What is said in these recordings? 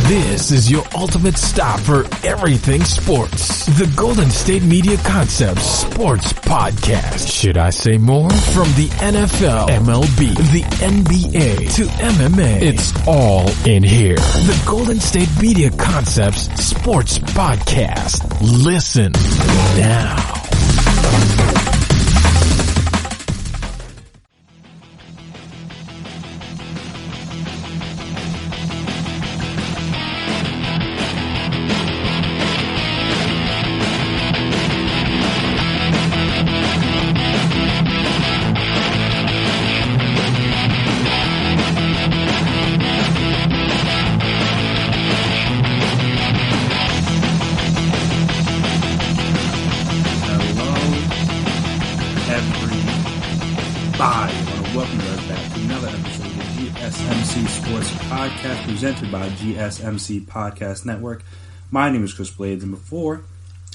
This is your ultimate stop for everything sports. The Golden State Media Concepts Sports Podcast. Should I say more? From the NFL, MLB, the NBA to MMA, it's all in here. The Golden State Media Concepts Sports Podcast. Listen now. Presented by GSMC Podcast Network. My name is Chris Blades, and before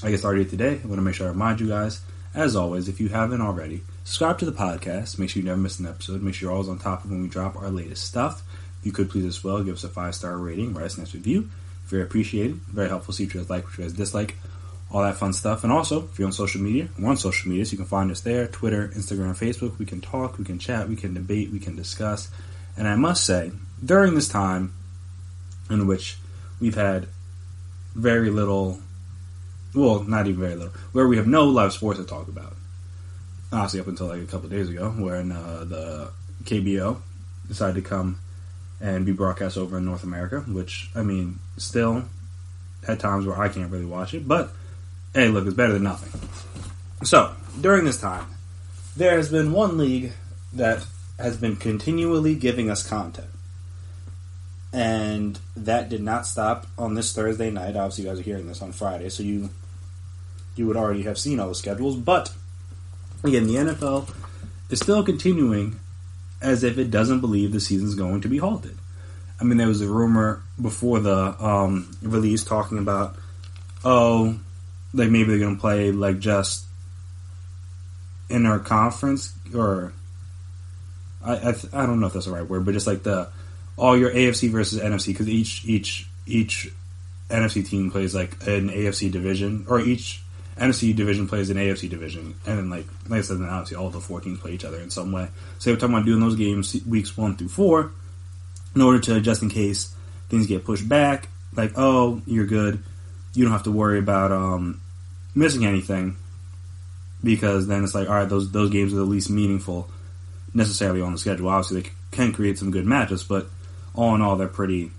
I get started today, I want to make sure I remind you guys, as always, if you haven't already, subscribe to the podcast. Make sure you never miss an episode. Make sure you're always on top of when we drop our latest stuff. If you could please as well, give us a 5-star rating, write us a nice review. Very appreciated. Very helpful. See what you guys like, what you guys dislike, all that fun stuff. And also, if you're on social media, we're on social media, so you can find us there, Twitter, Instagram, Facebook. We can talk, we can chat, we can debate, we can discuss. And I must say, during this time in which we've had very little, well, not even very little, where we have no live sports to talk about. Honestly, up until like a couple of days ago, when the KBO decided to come and be broadcast over in North America, which, I mean, still at times where I can't really watch it, but hey, look, it's better than nothing. So, during this time, there has been one league that has been continually giving us content. And that did not stop on this Thursday night. Obviously, you guys are hearing this on Friday, so you would already have seen all the schedules. But, again, the NFL is still continuing as if it doesn't believe the season's going to be halted. I mean, there was a rumor before the release talking about, like maybe they're going to play like just inter-conference, or I don't know if that's the right word, but just like all your AFC versus NFC, because each NFC team plays like an AFC division, or each NFC division plays an AFC division, and then like I said, then obviously all the 4 teams play each other in some way. So we're talking about doing those games weeks 1 through 4 in order to, just in case things get pushed back, like, oh, you're good, you don't have to worry about missing anything, because then it's like, all right, those games are the least meaningful necessarily on the schedule. Obviously, they can create some good matches, but all in all, they're pretty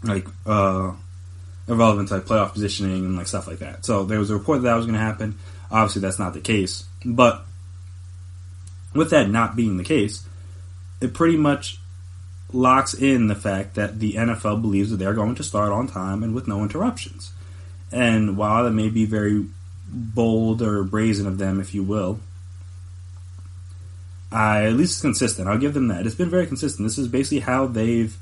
like irrelevant to like playoff positioning and like stuff like that. So there was a report that was going to happen. Obviously, that's not the case. But with that not being the case, it pretty much locks in the fact that the NFL believes that they're going to start on time and with no interruptions. And while that may be very bold or brazen of them, if you will, at least it's consistent. I'll give them that. It's been very consistent. This is basically how they've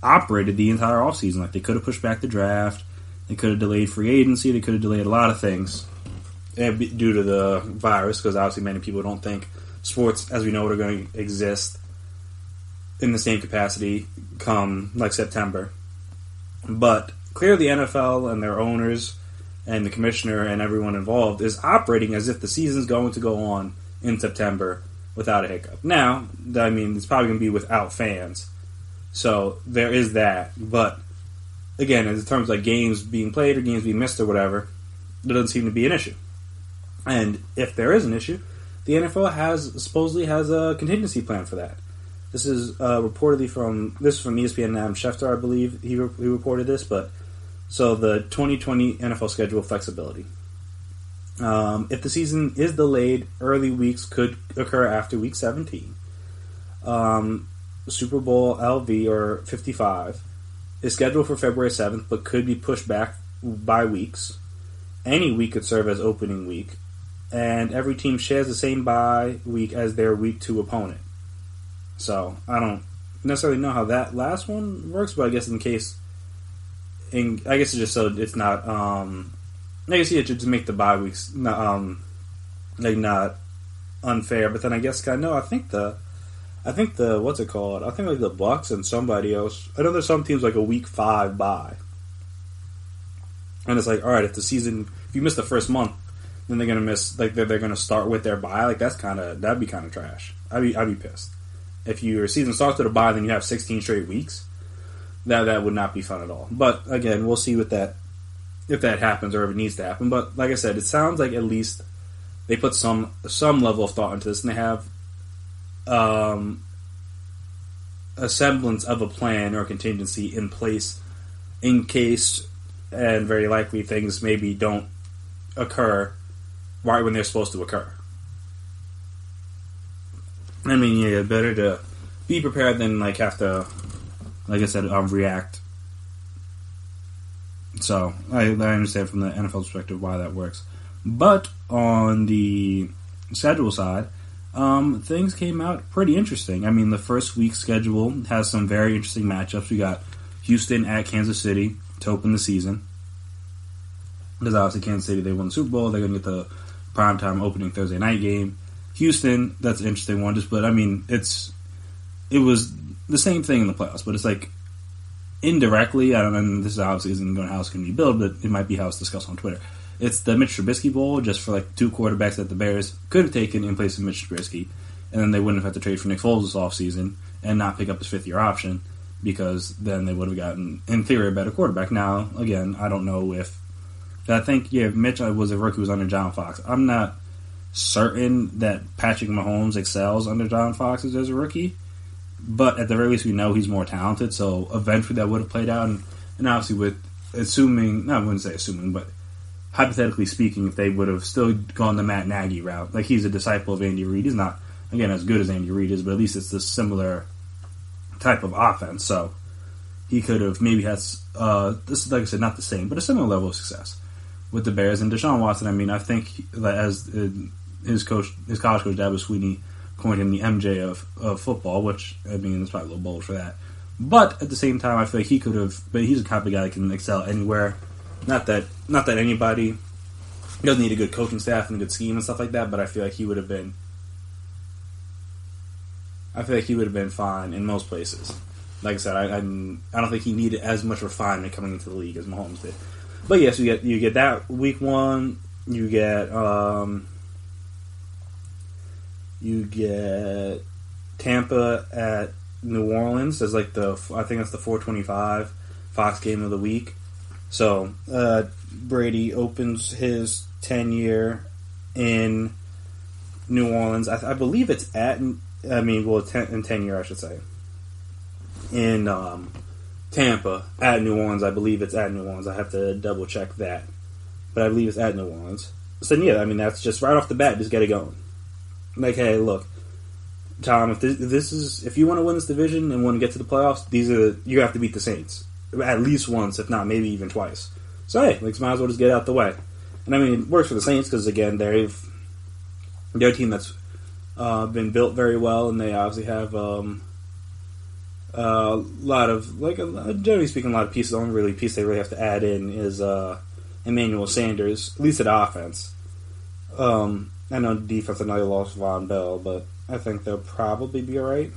operated the entire offseason. Like, they could have pushed back the draft. They could have delayed free agency. They could have delayed a lot of things due to the virus, because obviously many people don't think sports, as we know it, are going to exist in the same capacity come, like, September. But clearly the NFL and their owners and the commissioner and everyone involved is operating as if the season's going to go on in September without a hiccup. Now, I mean, it's probably going to be without fans, so there is that. But again, in terms of like games being played or games being missed or whatever, there doesn't seem to be an issue. And if there is an issue, the NFL supposedly has a contingency plan for that. This is reportedly from ESPN and Adam Schefter, I believe he reported this. But so the 2020 NFL schedule flexibility. If the season is delayed, early weeks could occur after week 17. Super Bowl LV, or 55, is scheduled for February 7th, but could be pushed back by weeks. Any week could serve as opening week, and every team shares the same bye week as their week 2 opponent. So, I don't necessarily know how that last one works, but I guess I guess it's just so it's not, I guess you should just make the bye weeks not unfair, but then I guess I think I think what's it called? I think like the Bucks and somebody else. I know there's some teams like a week 5 bye. And it's like, all right, if you miss the first month, then they're gonna miss, like they're gonna start with their bye. Like that'd be kind of trash. I'd be pissed if your season starts with a bye, then you have 16 straight weeks. That would not be fun at all. But again, we'll see with that if that happens or if it needs to happen. But like I said, it sounds like at least they put some level of thought into this, and they have a semblance of a plan or a contingency in place in case, and very likely, things maybe don't occur right when they're supposed to occur. I mean, yeah, better to be prepared than like have to, like I said, react. So I understand from the NFL perspective why that works. But on the schedule side, things came out pretty interesting. I mean, the first week's schedule has some very interesting matchups. We got Houston at Kansas City to open the season. Because obviously Kansas City, they won the Super Bowl. They're going to get the primetime opening Thursday night game. Houston, that's an interesting one. But I mean, it was the same thing in the playoffs. But it's like indirectly, I don't know, and this obviously isn't going how it's going to be built, but it might be how it's discussed on Twitter. It's the Mitch Trubisky Bowl, just for like 2 quarterbacks that the Bears could have taken in place of Mitch Trubisky, and then they wouldn't have had to trade for Nick Foles this offseason and not pick up his 5th-year option, because then they would have gotten, in theory, a better quarterback. Now, again, I don't know if... I think, yeah, Mitch was a rookie, was under John Fox. I'm not certain that Patrick Mahomes excels under John Fox as a rookie, but at the very least we know he's more talented, so eventually that would have played out, and obviously with assuming... No, I wouldn't say assuming, but hypothetically speaking, if they would have still gone the Matt Nagy route, like he's a disciple of Andy Reid. He's not, again, as good as Andy Reid is, but at least it's a similar type of offense, so he could have maybe had, this is, like I said, not the same, but a similar level of success with the Bears. And Deshaun Watson, I mean, I think that as his college coach, Dabo Swinney, coined him the MJ of football, which, I mean, it's probably a little bold for that. But at the same time, I feel like he could have, but he's a type of guy that can excel anywhere. Not that anybody doesn't need a good coaching staff and a good scheme and stuff like that, but I feel like he would have been fine in most places. Like I said, I don't think he needed as much refinement coming into the league as Mahomes did. But yes, you get that week 1. You get Tampa at New Orleans as like I think that's the 4:25 Fox game of the week. So Brady opens his tenure in New Orleans. I believe it's in tenure, I should say. In Tampa at New Orleans. I believe it's at New Orleans. I have to double check that, but I believe it's at New Orleans. So yeah, I mean that's just right off the bat, just get it going. Like, hey, look, Tom, if you want to win this division and want to get to the playoffs, you have to beat the Saints at least once, if not maybe even twice. So hey, like, might as well just get it out the way. And I mean, it works for the Saints because again, they're a team that's been built very well, and they obviously have a lot of, like, generally speaking, a lot of pieces. The only really piece they really have to add in is Emmanuel Sanders, at least at offense. I know defense, I know they lost Von Bell, but I think they'll probably be alright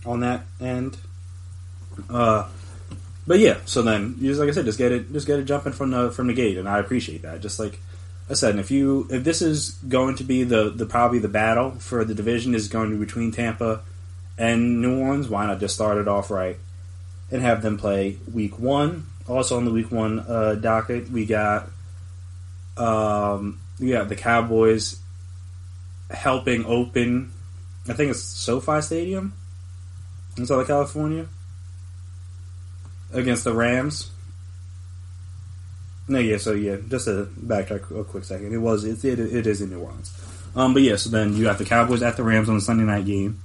on that end. But yeah, so then, like I said, just get it jumping from the gate, and I appreciate that. Just like I said, and if this is going to be probably the battle for the division is going to be between Tampa and New Orleans, why not just start it off right and have them play week 1? Also on the week 1 docket, we got the Cowboys helping open, I think it's SoFi Stadium in Southern California, against the Rams. No, yeah, so yeah, just to backtrack a quick second, it is in New Orleans. But yeah, so then you got the Cowboys at the Rams on the Sunday night game.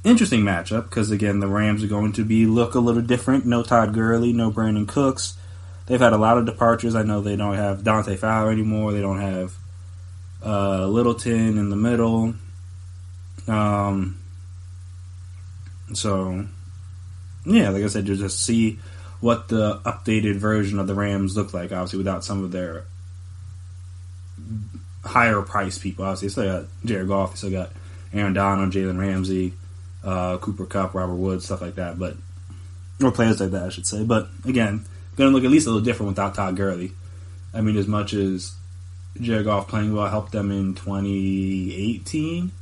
Interesting matchup, because again, the Rams are going to look a little different. No Todd Gurley, no Brandon Cooks. They've had a lot of departures. I know they don't have Dante Fowler anymore. They don't have Littleton in the middle. So, yeah, like I said, you just see what the updated version of the Rams look like, obviously, without some of their higher price people. Obviously, you still got Jared Goff, you still got Aaron Donald, Jalen Ramsey, Cooper Kupp, Robert Woods, stuff like that. Or players like that, I should say. But again, going to look at least a little different without Todd Gurley. I mean, as much as Jared Goff playing well helped them in 2018,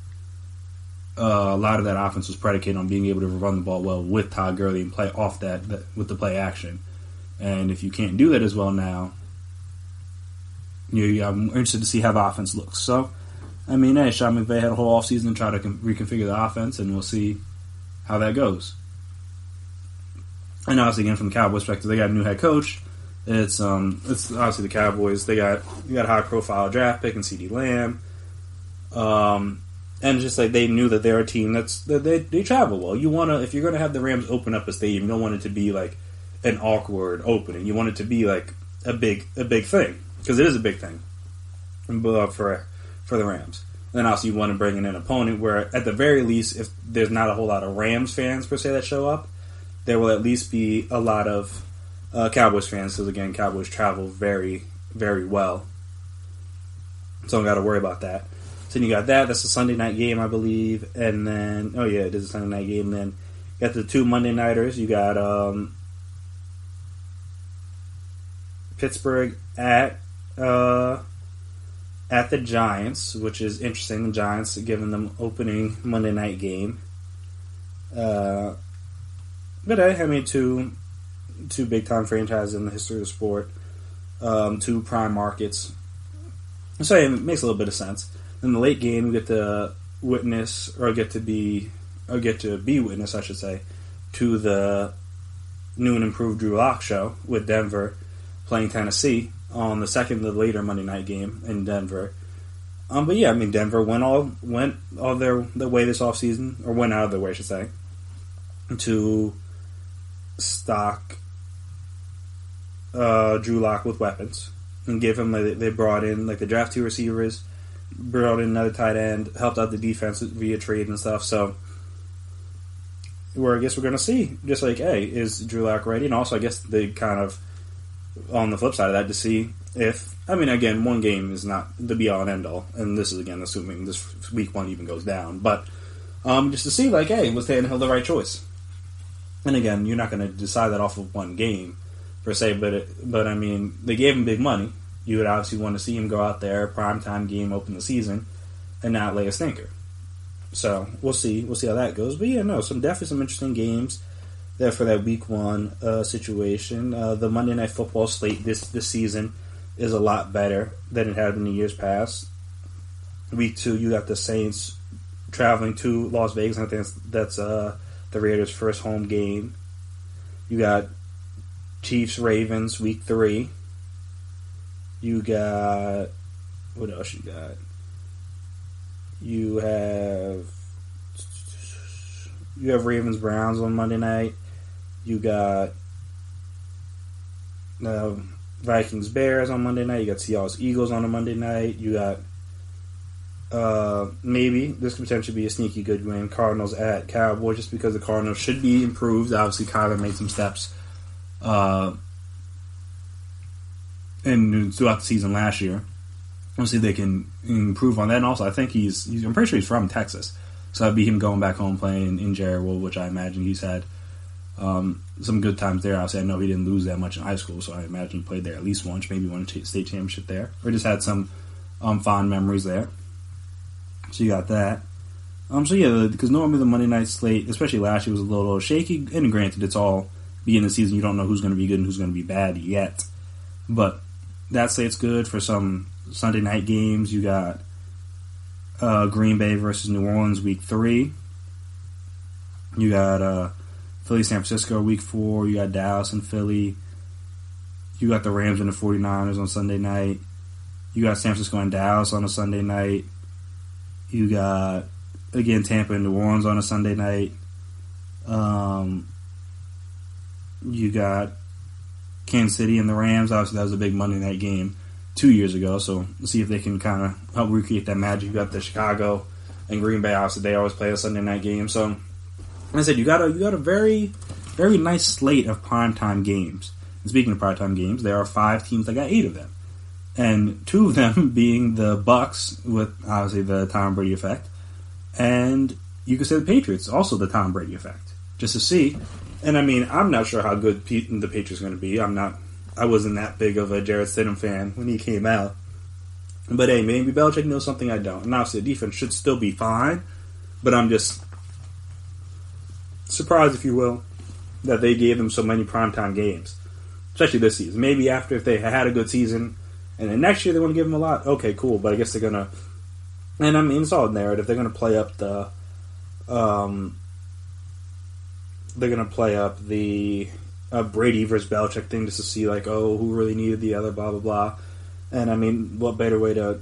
a lot of that offense was predicated on being able to run the ball well with Todd Gurley and play off that with the play action. And if you can't do that as well now, I'm interested to see how the offense looks. So, I mean, hey, Sean McVay had a whole offseason to try to reconfigure the offense, and we'll see how that goes. And obviously, again, from the Cowboys' perspective, they got a new head coach. It's obviously the Cowboys. They got a high-profile draft pick in CeeDee Lamb. And just like they knew that they're a team that they travel well. You want to, if you're going to have the Rams open up a stadium, you don't want it to be like an awkward opening. You want it to be like a big thing, because it is a big thing for the Rams. And then also you want to bring in an opponent where, at the very least, if there's not a whole lot of Rams fans per se that show up, there will at least be a lot of Cowboys fans, because again, Cowboys travel very, very well. So don't got to worry about that. So then you got that. That's a Sunday night game, I believe. And then, oh yeah, it is a Sunday night game. And then you got the two Monday nighters. You got Pittsburgh at the Giants, which is interesting. The Giants giving them opening Monday night game. But I mean, two big time franchises in the history of the sport, two prime markets. So it makes a little bit of sense. In the late game, we get to witness, or get to be witness, I should say, to the new and improved Drew Lock show with Denver playing Tennessee on the later Monday night game in Denver. But yeah, I mean, Denver went all their way this offseason, or went out of their way, I should say, to stock Drew Lock with weapons and give him, they brought in like the draft 2 receivers, brought in another tight end, helped out the defense via trade and stuff. So, I guess we're going to see, just like, hey, is Drew Lock ready? And also, I guess they kind of, on the flip side of that, to see if, I mean, again, one game is not the be-all and end-all, and this is, again, assuming this week 1 even goes down, but just to see, like, hey, was Tannehill the right choice? And again, you're not going to decide that off of one game, per se, but I mean, they gave him big money. You would obviously want to see him go out there, primetime game, open the season, and not lay a stinker. So we'll see how that goes. But yeah, no, definitely some interesting games there for that week 1 situation. The Monday Night Football slate this season is a lot better than it had been in years past. Week 2, you got the Saints traveling to Las Vegas. I think that's the Raiders' first home game. You got Chiefs Ravens week 3. You got, what else you got? You have Ravens Browns on Monday night. You got Vikings Bears on Monday night. You got Seahawks Eagles on a Monday night. You got maybe this could potentially be a sneaky good win, Cardinals at Cowboys, just because the Cardinals should be improved. Obviously, Kyler made some steps and throughout the season last year. We'll see if they can improve on that. And also, I think I'm pretty sure he's from Texas. So that'd be him going back home playing in Jerryville, which I imagine he's had some good times there. Obviously, I know he didn't lose that much in high school, so I imagine he played there at least once, maybe won a state championship there. Or just had some fond memories there. So you got that. So yeah, because normally the Monday night slate, especially last year, was a little shaky. And granted, it's all beginning of the season. You don't know who's going to be good and who's going to be bad yet. But that slate's good for some Sunday night games. You got Green Bay versus New Orleans week 3. You got Philly San Francisco week 4. You got Dallas and Philly. You got the Rams and the 49ers on Sunday night. You got San Francisco and Dallas on a Sunday night. You got, again, Tampa and New Orleans on a Sunday night. You got Kansas City and the Rams. Obviously, that was a big Monday night game 2 years ago, so we'll see if they can kind of help recreate that magic. You got the Chicago and Green Bay. Obviously, they always play a Sunday night game. So, like I said, you got a very, very nice slate of primetime games. And speaking of primetime games, there are 5 teams that got 8 of them, and 2 of them being the Bucks with obviously the Tom Brady effect, And you could say the Patriots, also the Tom Brady effect, just to see. And I mean, I'm not sure how good the Patriots are going to be. I wasn't that big of a Jarrett Stidham fan when he came out. But hey, maybe Belichick knows something I don't. And obviously the defense should still be fine. But I'm just surprised, if you will, that they gave them so many primetime games. Especially this season. Maybe after, if they had a good season, and then next year they want to give them a lot, okay, cool. But I guess they're going to, and I mean, it's all narrative. They're going to play up the, Brady versus Belichick thing just to see, like, oh, who really needed the other, blah, blah, blah. And I mean, what better way to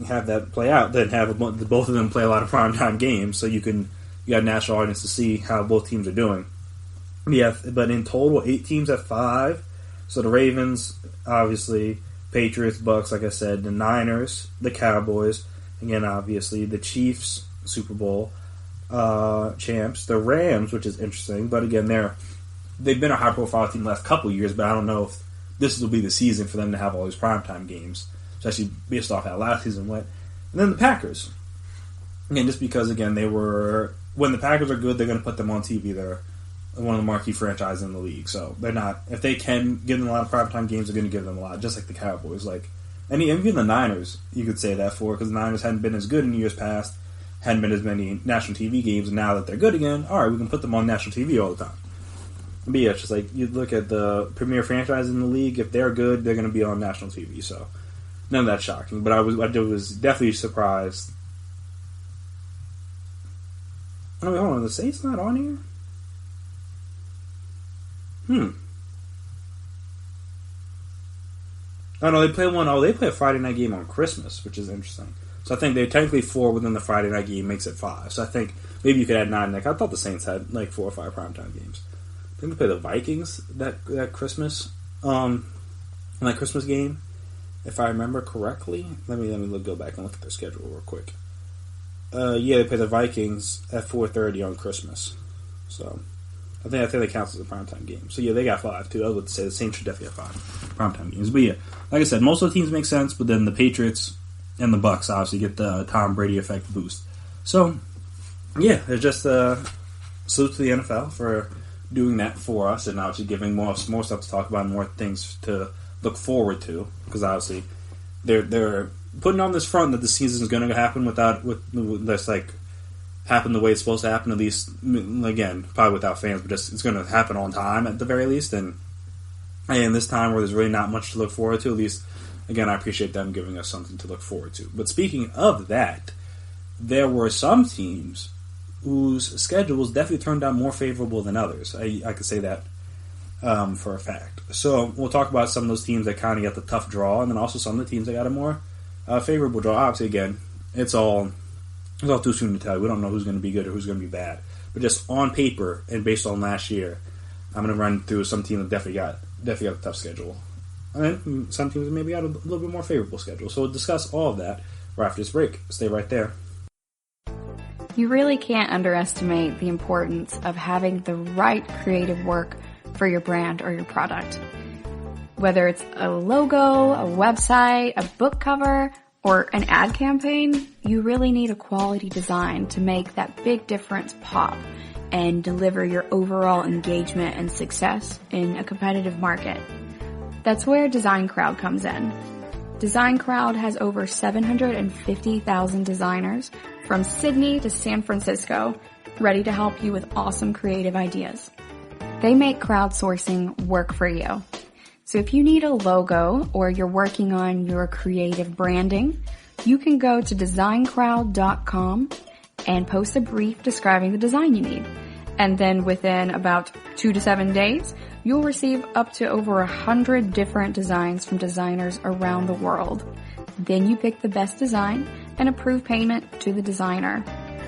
have that play out than have both of them play a lot of primetime games so you got a national audience to see how both teams are doing. Yeah, but in total, 8 teams at 5. So the Ravens, obviously, Patriots, Bucks, like I said, the Niners, the Cowboys, again, obviously, the Chiefs, Super Bowl champs, the Rams, which is interesting, but again, they've been a high-profile team the last couple years, but I don't know if this will be the season for them to have all these primetime games, especially based off how last season went. And then the Packers. Again, just because, again, when the Packers are good, they're going to put them on TV. They're one of the marquee franchises in the league. So they're not, if they can give them a lot of primetime games, they're going to give them a lot, just like the Cowboys. And even the Niners, you could say that for, because the Niners hadn't been as good in years past, hadn't been as many national TV games, and now that they're good again, all right, we can put them on national TV all the time. But yeah, it's just like, you look at the premier franchises in the league, if they're good, they're going to be on national TV, so none of that's shocking. But I was definitely surprised. Oh, wait, hold on, the Saints not on here? Oh, no, they play a Friday night game on Christmas, which is interesting. So I think they're technically 4 within the Friday night game makes it 5. So I think maybe you could add 9. I thought the Saints had 4 or 5 primetime games. I think they play the Vikings that Christmas, Christmas game, if I remember correctly. Let me go back and look at their schedule real quick. Yeah, they play the Vikings at 4:30 on Christmas. So I think that counts as a primetime game. So yeah, they got 5 too. I was about to say the Saints should definitely have 5 primetime games. But yeah, like I said, most of the teams make sense, but then the Patriots and the Bucks obviously get the Tom Brady effect boost. So yeah, it's just salute to the NFL for doing that for us, and obviously giving more stuff to talk about, and more things to look forward to, because obviously they're putting on this front that the season is going to happen with that's happen the way it's supposed to happen, at least, again, probably without fans, but just it's going to happen on time at the very least, and this time where there's really not much to look forward to, at least, again, I appreciate them giving us something to look forward to. But speaking of that, there were some teams whose schedules definitely turned out more favorable than others. I could say that for a fact. So we'll talk about some of those teams that kind of got the tough draw, and then also some of the teams that got a more favorable draw. Obviously, again, it's all too soon to tell. We don't know who's going to be good or who's going to be bad. But just on paper and based on last year, I'm going to run through some teams that definitely got a tough schedule. And some teams maybe got a little bit more favorable schedule. So we'll discuss all of that right after this break. Stay right there. You really can't underestimate the importance of having the right creative work for your brand or your product. Whether it's a logo, a website, a book cover, or an ad campaign, you really need a quality design to make that big difference pop and deliver your overall engagement and success in a competitive market. That's where Design Crowd comes in. Design Crowd has over 750,000 designers from Sydney to San Francisco, ready to help you with awesome creative ideas. They make crowdsourcing work for you. So if you need a logo or you're working on your creative branding, you can go to designcrowd.com and post a brief describing the design you need. And then within about 2 to 7 days, you'll receive up to over 100 different designs from designers around the world. Then you pick the best design and approve payment to the designer.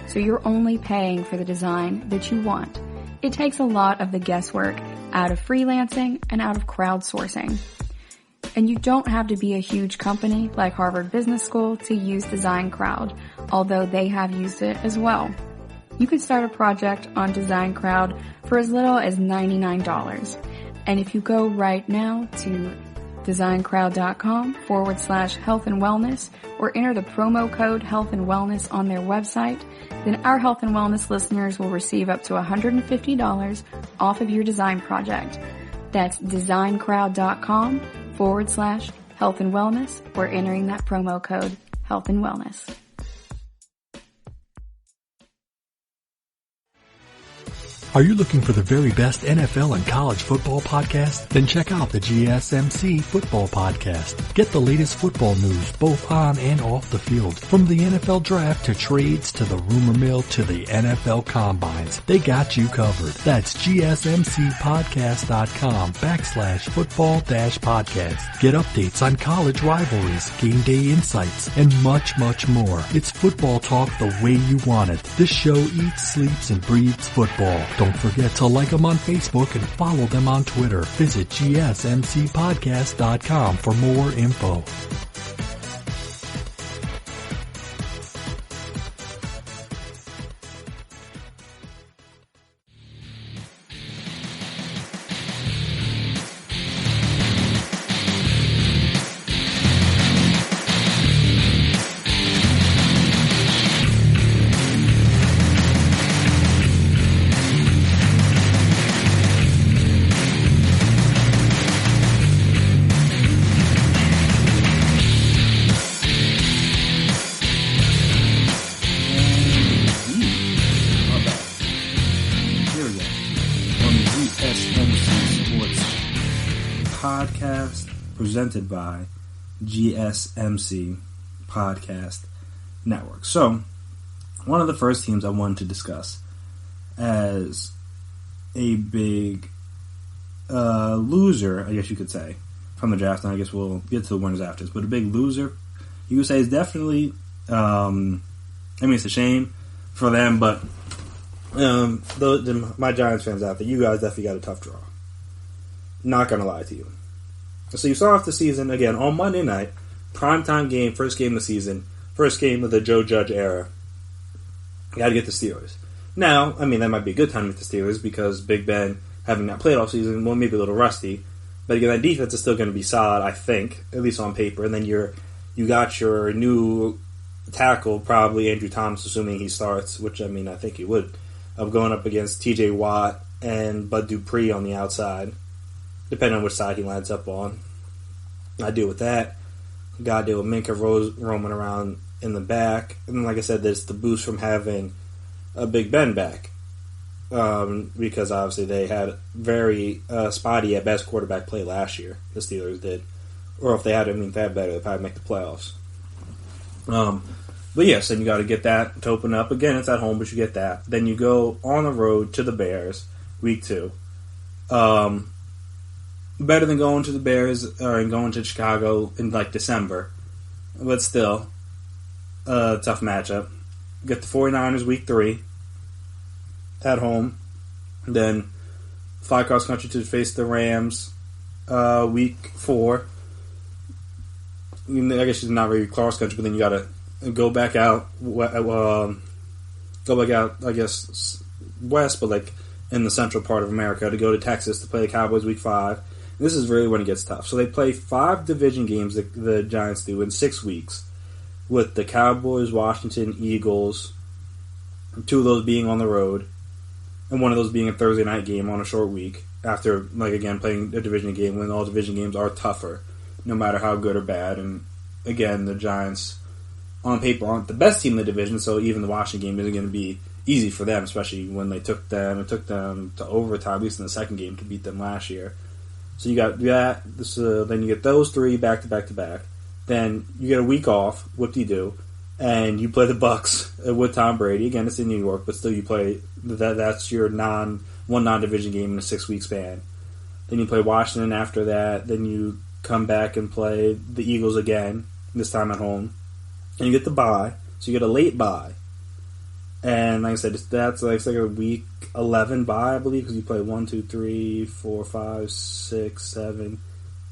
So you're only paying for the design that you want. It takes a lot of the guesswork out of freelancing and out of crowdsourcing. And you don't have to be a huge company like Harvard Business School to use Design Crowd, although they have used it as well. You can start a project on Design Crowd for as little as $99. And if you go right now to designcrowd.com/health and wellness or enter the promo code health and wellness on their website, then our health and wellness listeners will receive up to $150 off of your design project. That's designcrowd.com/health and wellness or entering that promo code health and wellness. Are you looking for the very best NFL and college football podcast? Then check out the GSMC Football Podcast. Get the latest football news both on and off the field. From the NFL Draft to trades to the rumor mill to the NFL Combines. They got you covered. That's GSMCpodcast.com/football-podcast. Get updates on college rivalries, game day insights, and much, much more. It's football talk the way you want it. This show eats, sleeps, and breathes football. Don't forget to like them on Facebook and follow them on Twitter. Visit GSMCpodcast.com for more info. Presented by GSMC Podcast Network. So, one of the first teams I wanted to discuss as a big loser, I guess you could say, from the draft, and I guess we'll get to the winners after this, but a big loser, you could say, is definitely, it's a shame for them, but my Giants fans out there, you guys definitely got a tough draw. Not going to lie to you. So you start off the season, again, on Monday night, primetime game, first game of the season, first game of the Joe Judge era. You got to get the Steelers. Now, that might be a good time to get the Steelers because Big Ben, having not played all season, well, maybe a little rusty. But again, that defense is still going to be solid, I think, at least on paper. And then you got your new tackle, probably Andrew Thomas, assuming he starts, which, I think he would, of going up against TJ Watt and Bud Dupree on the outside. Depending on which side he lands up on. I deal with that. Got to deal with Minka roaming around in the back. And then, like I said, there's the boost from having a Big Ben back. Because obviously they had very spotty at best quarterback play last year. The Steelers did. Or if they had that better, they'd probably make the playoffs. But yes, then you got to get that to open up. Again, it's at home, but you get that. Then you go on the road to the Bears, week 2. Better than going to the Bears and going to Chicago in December. But still, a tough matchup. Get the 49ers week 3 at home. Then fly cross country to face the Rams week 4. I guess it's not really cross country, but then you got to go back out. I guess, west, but in the central part of America to go to Texas to play the Cowboys week 5. This is really when it gets tough. So they play 5 division games, the Giants do, in 6 weeks, with the Cowboys, Washington, Eagles, 2 of those being on the road, and one of those being a Thursday night game on a short week, after, again, playing a division game, when all division games are tougher, no matter how good or bad. And, again, the Giants, on paper, aren't the best team in the division, so even the Washington game isn't going to be easy for them, especially when it took them to overtime, at least in the second game, to beat them last year. So you got that. Then you get those 3 back to back to back. Then you get a week off. Whoop-de-doo. And you play the Bucks with Tom Brady. Again, it's in New York, but still you play that. That's your non-division game in a 6-week span. Then you play Washington after that. Then you come back and play the Eagles again, this time at home. And you get the bye. So you get a late bye. And like I said, that's like a week 11 bye, I believe, because you play 1, 2, 3, 4, 5, 6, 7.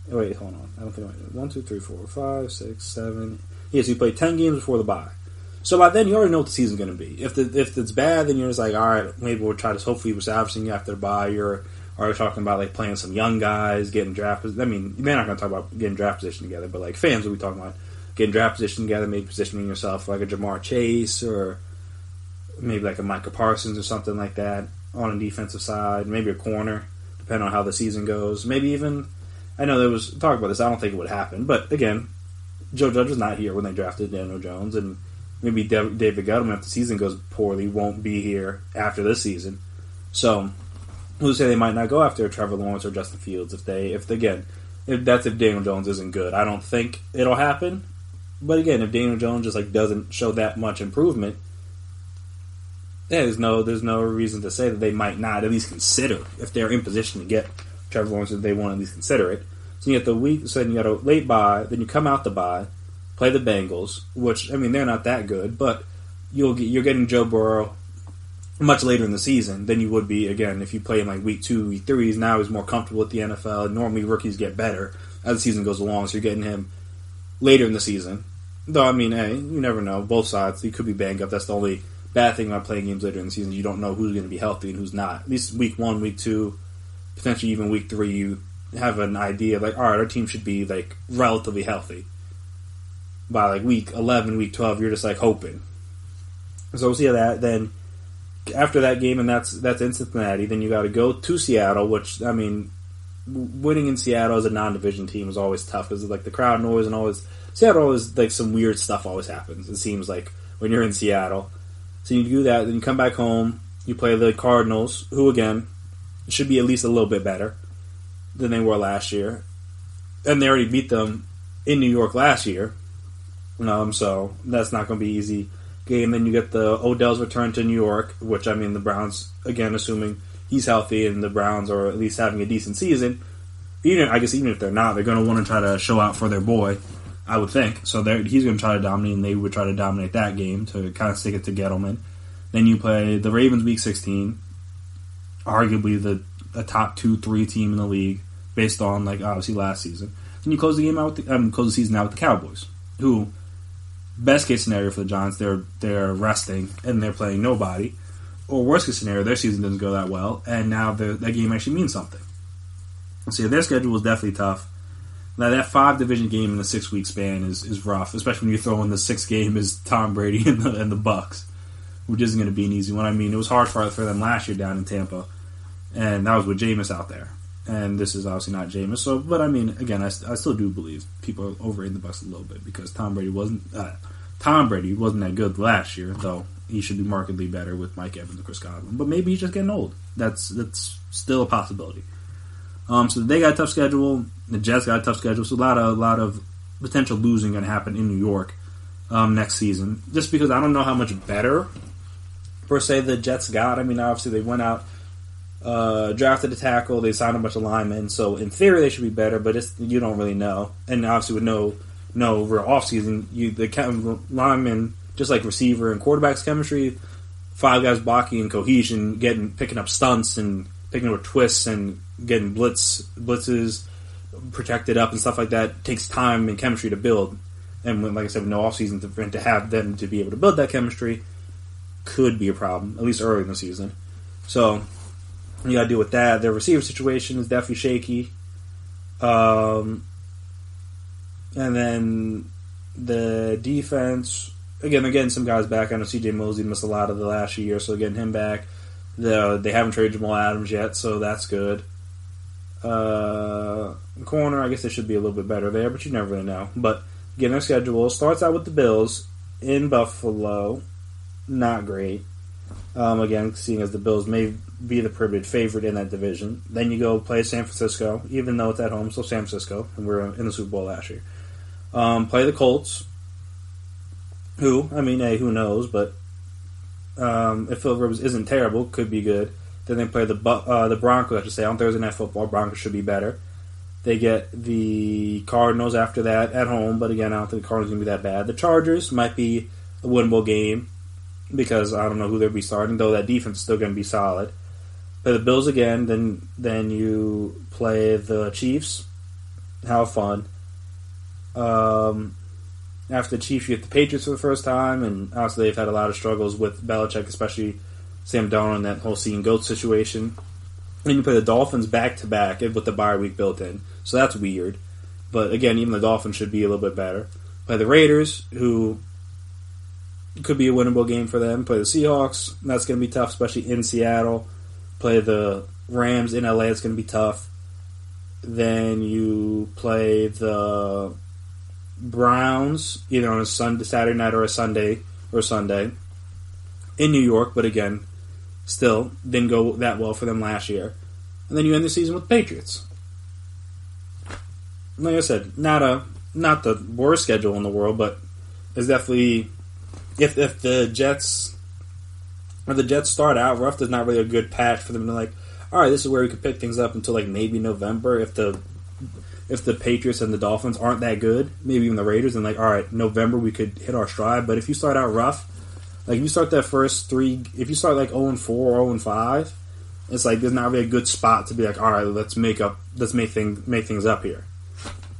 Oh, wait, hold on. I don't think I 1, 2, 3, 4, 5, 6, 7. Yeah, so you play 10 games before the bye. So by then, you already know what the season's going to be. If it's bad, then you're just like, all right, maybe we'll try to hopefully we're salvaging you after the bye. You're are talking about like playing some young guys, getting draft. I mean, they're not going to talk about getting draft position together, but like fans will be talking about getting draft position together, maybe positioning yourself for like a Jamar Chase or maybe like a Micah Parsons or something like that on a defensive side, maybe a corner, depending on how the season goes. Maybe even, I know there was talk about this, I don't think it would happen, but again, Joe Judge was not here when they drafted Daniel Jones, and maybe David Gettleman, if the season goes poorly, won't be here after this season. So, we'll say they might not go after Trevor Lawrence or Justin Fields if Daniel Jones isn't good. I don't think it'll happen, but again, if Daniel Jones just like doesn't show that much improvement, there's no reason to say that they might not at least consider, if they're in position to get Trevor Lawrence, if they want to at least consider it. So you get then you got a late bye, then you come out the bye, play the Bengals, which, I mean, they're not that good, but you're getting Joe Burrow much later in the season than you would be, again, if you play in like week 2, week 3. Now he's more comfortable with the NFL. Normally rookies get better as the season goes along, so you're getting him later in the season. Though, I mean, hey, you never know. Both sides, he could be banged up. That's the only bad thing about playing games later in the season. You don't know who's going to be healthy and who's not. At least week 1, week 2, potentially even week 3, you have an idea of like, all right, our team should be like relatively healthy. By like week 11, week 12, you're just like hoping. So we'll see how that. Then after that game, and that's in Cincinnati, then you got to go to Seattle, which, I mean, winning in Seattle as a non-division team is always tough because like the crowd noise and always Seattle always like some weird stuff always happens. It seems like when you're in Seattle. So you do that, then you come back home, you play the Cardinals, who again should be at least a little bit better than they were last year, and they already beat them in New York last year. So that's not going to be easy game. Then you get the Odell's return to New York, which, I mean, the Browns, again, assuming he's healthy and the Browns are at least having a decent season, even if they're not, they're going to want to try to show out for their boy, I would think. So he's going to try to dominate, and they would try to dominate that game to kind of stick it to Gettleman. Then you play the Ravens week 16, arguably a top 2-3 team in the league, based on, like, obviously last season. Then you close the season out with the Cowboys, who, best case scenario for the Giants, they're resting and they're playing nobody. Or worst case scenario, their season doesn't go that well, and now that game actually means something. So their schedule was definitely tough. Now that 5-division game in the 6-week span is rough, especially when you throw in the 6th game is Tom Brady and the Bucks, which isn't going to be an easy one. I mean, it was hard for them last year down in Tampa, and that was with Jameis out there. And this is obviously not Jameis. So, but I mean, again, I still do believe people are overrating the Bucks a little bit because Tom Brady wasn't that good last year, though he should be markedly better with Mike Evans and Chris Godwin. But maybe he's just getting old. That's still a possibility. So they got a tough schedule. The Jets got a tough schedule. So a lot of potential losing going to happen in New York next season. Just because I don't know how much better per se the Jets got. I mean, obviously they went out. Drafted a tackle, they signed a bunch of linemen, so in theory they should be better, but you don't really know. And obviously with no real offseason, the linemen, just like receiver and quarterback's chemistry, 5 guys blocking and cohesion, picking up stunts and picking up twists and getting blitzes protected up and stuff like that takes time and chemistry to build. And when, like I said, with no offseason to have them to be able to build that chemistry could be a problem, at least early in the season. So you got to deal with that. Their receiver situation is definitely shaky. And then the defense, again, some guys back. I know C.J. Mosley missed a lot of the last year, so getting him back. They haven't traded Jamal Adams yet, so that's good. Corner, I guess they should be a little bit better there, but you never really know. But again, their schedule starts out with the Bills in Buffalo. Not great. Again, seeing as the Bills may be the privileged favorite in that division. Then you go play San Francisco, even though it's at home, so San Francisco, and we were in the Super Bowl last year. Play the Colts, who knows, but if Philip Rivers isn't terrible, could be good. Then they play the Broncos, I should say, on Thursday Night Football. Broncos should be better. They get the Cardinals after that at home, but again, I don't think the Cardinals are going to be that bad. The Chargers might be a winnable game, because I don't know who they'll be starting, though that defense is still going to be solid. Play the Bills again, then you play the Chiefs. Have fun. After the Chiefs, you get the Patriots for the first time, and obviously they've had a lot of struggles with Belichick, especially Sam Darnold and that whole seeing goat situation. And you play the Dolphins back-to-back with the bye week built in. So that's weird. But again, even the Dolphins should be a little bit better. Play the Raiders, who could be a winnable game for them. Play the Seahawks. That's going to be tough, especially in Seattle. Play the Rams in LA. It's going to be tough. Then you play the Browns either on a Saturday night or a Sunday in New York. But again, still didn't go that well for them last year. And then you end the season with the Patriots. Like I said, not the worst schedule in the world, but it's definitely if the Jets start out rough, there's not really a good patch for them to like, all right, this is where we could pick things up until like maybe November. If the Patriots and the Dolphins aren't that good, maybe even the Raiders, and like, all right, November we could hit our stride. But if you start out rough, like if you start that first three, if you start like 0-4 or 0-5, it's like there's not really a good spot to be like, all right, let's make things up here.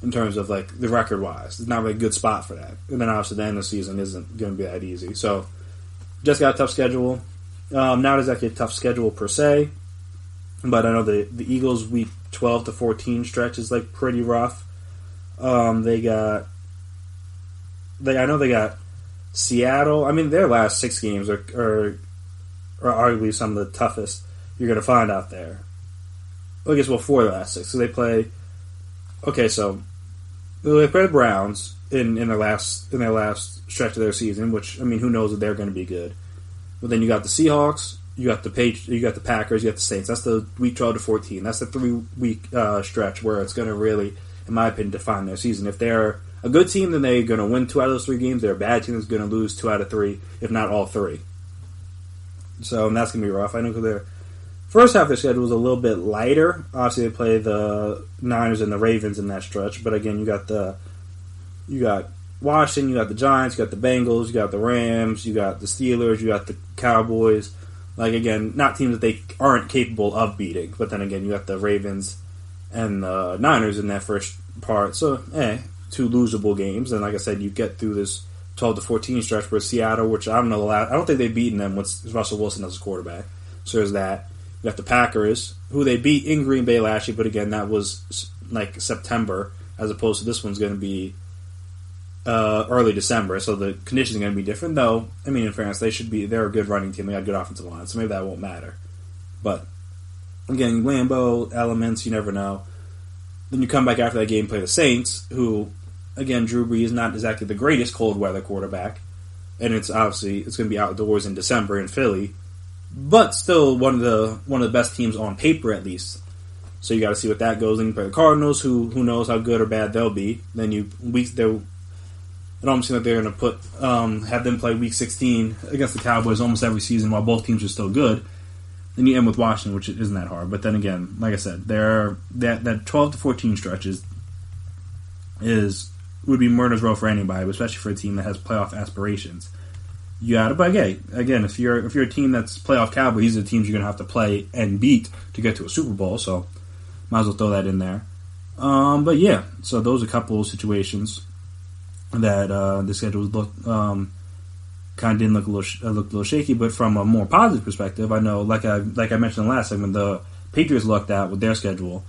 In terms of like the record wise, it's not really a good spot for that. And then obviously the end of the season isn't going to be that easy. So just got a tough schedule. Not exactly a tough schedule per se, but I know the Eagles week 12 to 14 stretch is like pretty rough. I know they got Seattle. I mean, their last 6 games are arguably some of the toughest you're going to find out there. Well, I guess 4 of the last 6. So they play. Okay, so they play the Browns in their last stretch of their season, which I mean, who knows if they're going to be good. But then you got the Seahawks, you got the Packers, you got the Saints. That's the week 12 to 14. That's the 3-week stretch where it's going to really, in my opinion, define their season. If they're a good team, then they're going to win 2 out of those 3 games. They're a bad team that's going to lose 2 out of 3, if not all 3. So and that's going to be rough. I know because their first half of their schedule was a little bit lighter. Obviously, they play the Niners and the Ravens in that stretch. But again, you got Washington, you got the Giants, you got the Bengals, you got the Rams, you got the Steelers, you got the Cowboys. Like, again, not teams that they aren't capable of beating. But then again, you got the Ravens and the Niners in that first part. So, 2 losable games. And like I said, you get through this 12 to 14 stretch where Seattle, which I don't think they've beaten them with Russell Wilson as a quarterback. So there's that. You got the Packers, who they beat in Green Bay last year, but again, that was like September, as opposed to this one's going to be early December, so the conditions are going to be different. Though, I mean, in fairness, they're a good running team. They got a good offensive line, so maybe that won't matter. But again, Lambeau elements, you never know. Then you come back after that game, and play the Saints, who again, Drew Brees is not exactly the greatest cold weather quarterback, and it's going to be outdoors in December in Philly. But still one of the best teams on paper, at least. So you got to see what that goes. Then you play the Cardinals, who knows how good or bad they'll be. Then it almost seems like they're going to have them play Week 16 against the Cowboys almost every season while both teams are still good. Then you end with Washington, which isn't that hard. But then again, like I said, that 12 to 14 stretch would be murder's row for anybody, especially for a team that has playoff aspirations. You got it, but again, if you're a team that's playoff caliber, these are the teams you're gonna have to play and beat to get to a Super Bowl. So, might as well throw that in there. But yeah, so those are a couple of situations that the schedule looked kind of didn't look a little shaky. But from a more positive perspective, I know, like I mentioned in the last segment, the Patriots lucked out with their schedule.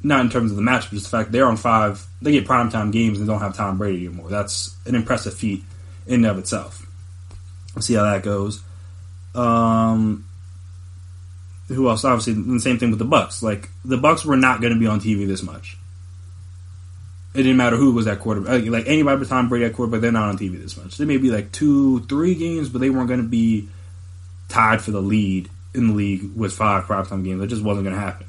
Not in terms of the matchup, just the fact they're on 5. They get primetime games and they don't have Tom Brady anymore. That's an impressive feat in and of itself. We'll see how that goes. Who else? Obviously, the same thing with the Bucs. Like, the Bucs were not going to be on TV this much. It didn't matter who was that quarterback. Like, anybody but Tom Brady at quarterback, they're not on TV this much. They may be like 2-3 games, but they weren't going to be tied for the lead in the league with 5 primetime games. That just wasn't going to happen.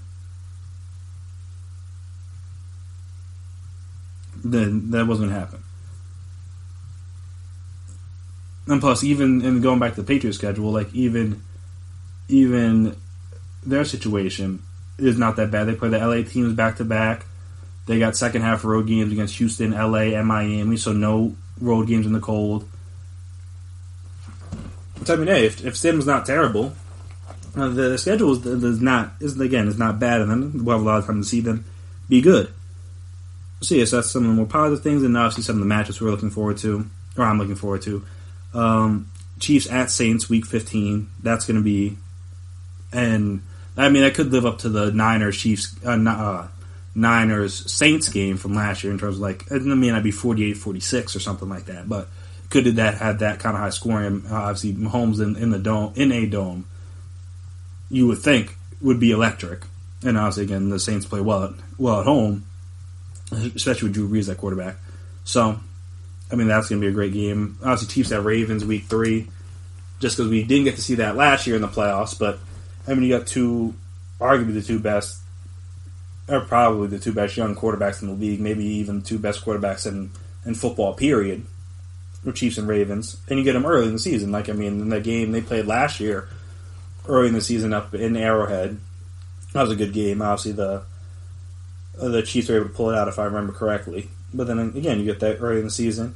Then that wasn't going to happen. And plus, even going back to the Patriots schedule, like even their situation is not that bad. They play the LA teams back to back. They got second half road games against Houston, LA, and Miami, so no road games in the cold. So I mean, hey, if Stim's not terrible, the schedule is not bad, and then we'll have a lot of time to see them be good. So yes, that's some of the more positive things, and obviously some of the matchups we're looking forward to, or I'm looking forward to. Chiefs at Saints, Week 15. That's going to be, and I mean, that could live up to the Niners-Saints game from last year in terms of, like, it may not be 48-46 or something like that, but could that have that kind of high scoring? Obviously, Mahomes in a dome, you would think would be electric. And obviously, again, the Saints play well at home, especially with Drew Brees at quarterback. So, I mean, that's going to be a great game. Obviously, Chiefs at Ravens week 3, just because we didn't get to see that last year in the playoffs. But, I mean, you got arguably the two best, or probably the two best young quarterbacks in the league, maybe even the two best quarterbacks in football, period, with Chiefs and Ravens. And you get them early in the season. Like, I mean, in the game they played last year, early in the season up in Arrowhead, that was a good game. Obviously, the Chiefs were able to pull it out, if I remember correctly. But then, again, you get that early in the season.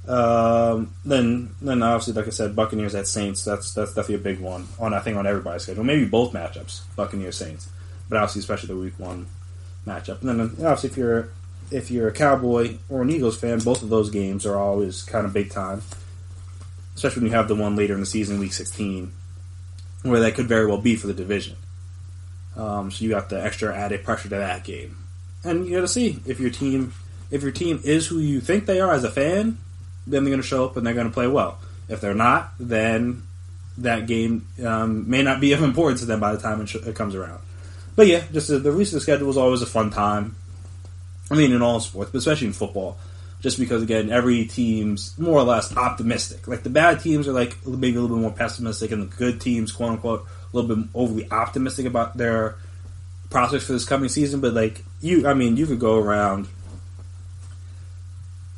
Then obviously, like I said, Buccaneers at Saints. That's definitely a big one on everybody's schedule. Maybe both matchups, Buccaneers Saints, but obviously especially the week 1 matchup. And then obviously if you're a Cowboy or an Eagles fan, both of those games are always kind of big time, especially when you have the one later in the season, week 16, where that could very well be for the division. So you got the extra added pressure to that game, and you got to see if your team is who you think they are as a fan. Then they're going to show up and they're going to play well. If they're not, then that game may not be of importance to them by the time it comes around. But yeah, just the recent schedule was always a fun time. I mean, in all sports, but especially in football. Just because, again, every team's more or less optimistic. Like, the bad teams are, like, maybe a little bit more pessimistic, and the good teams, quote-unquote, a little bit overly optimistic about their prospects for this coming season. But, like, you could go around.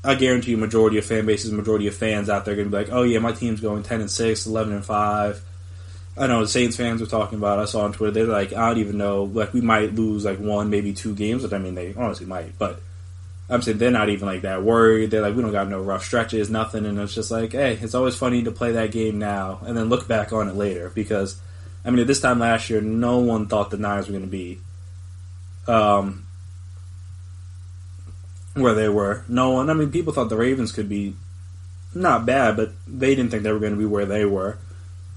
I guarantee you majority of fan bases, majority of fans out there are going to be like, oh yeah, my team's going 10-6, 11-5. I know the Saints fans were talking about, I saw on Twitter, they're like, I don't even know, like, we might lose like 1, maybe 2 games, which I mean, they honestly might, but I'm saying they're not even like that worried. They're like, we don't got no rough stretches, nothing, and it's just like, hey, it's always funny to play that game now and then look back on it later, because, I mean, at this time last year, no one thought the Niners were going to be where they were. No one. I mean, people thought the Ravens could be not bad, but they didn't think they were going to be where they were.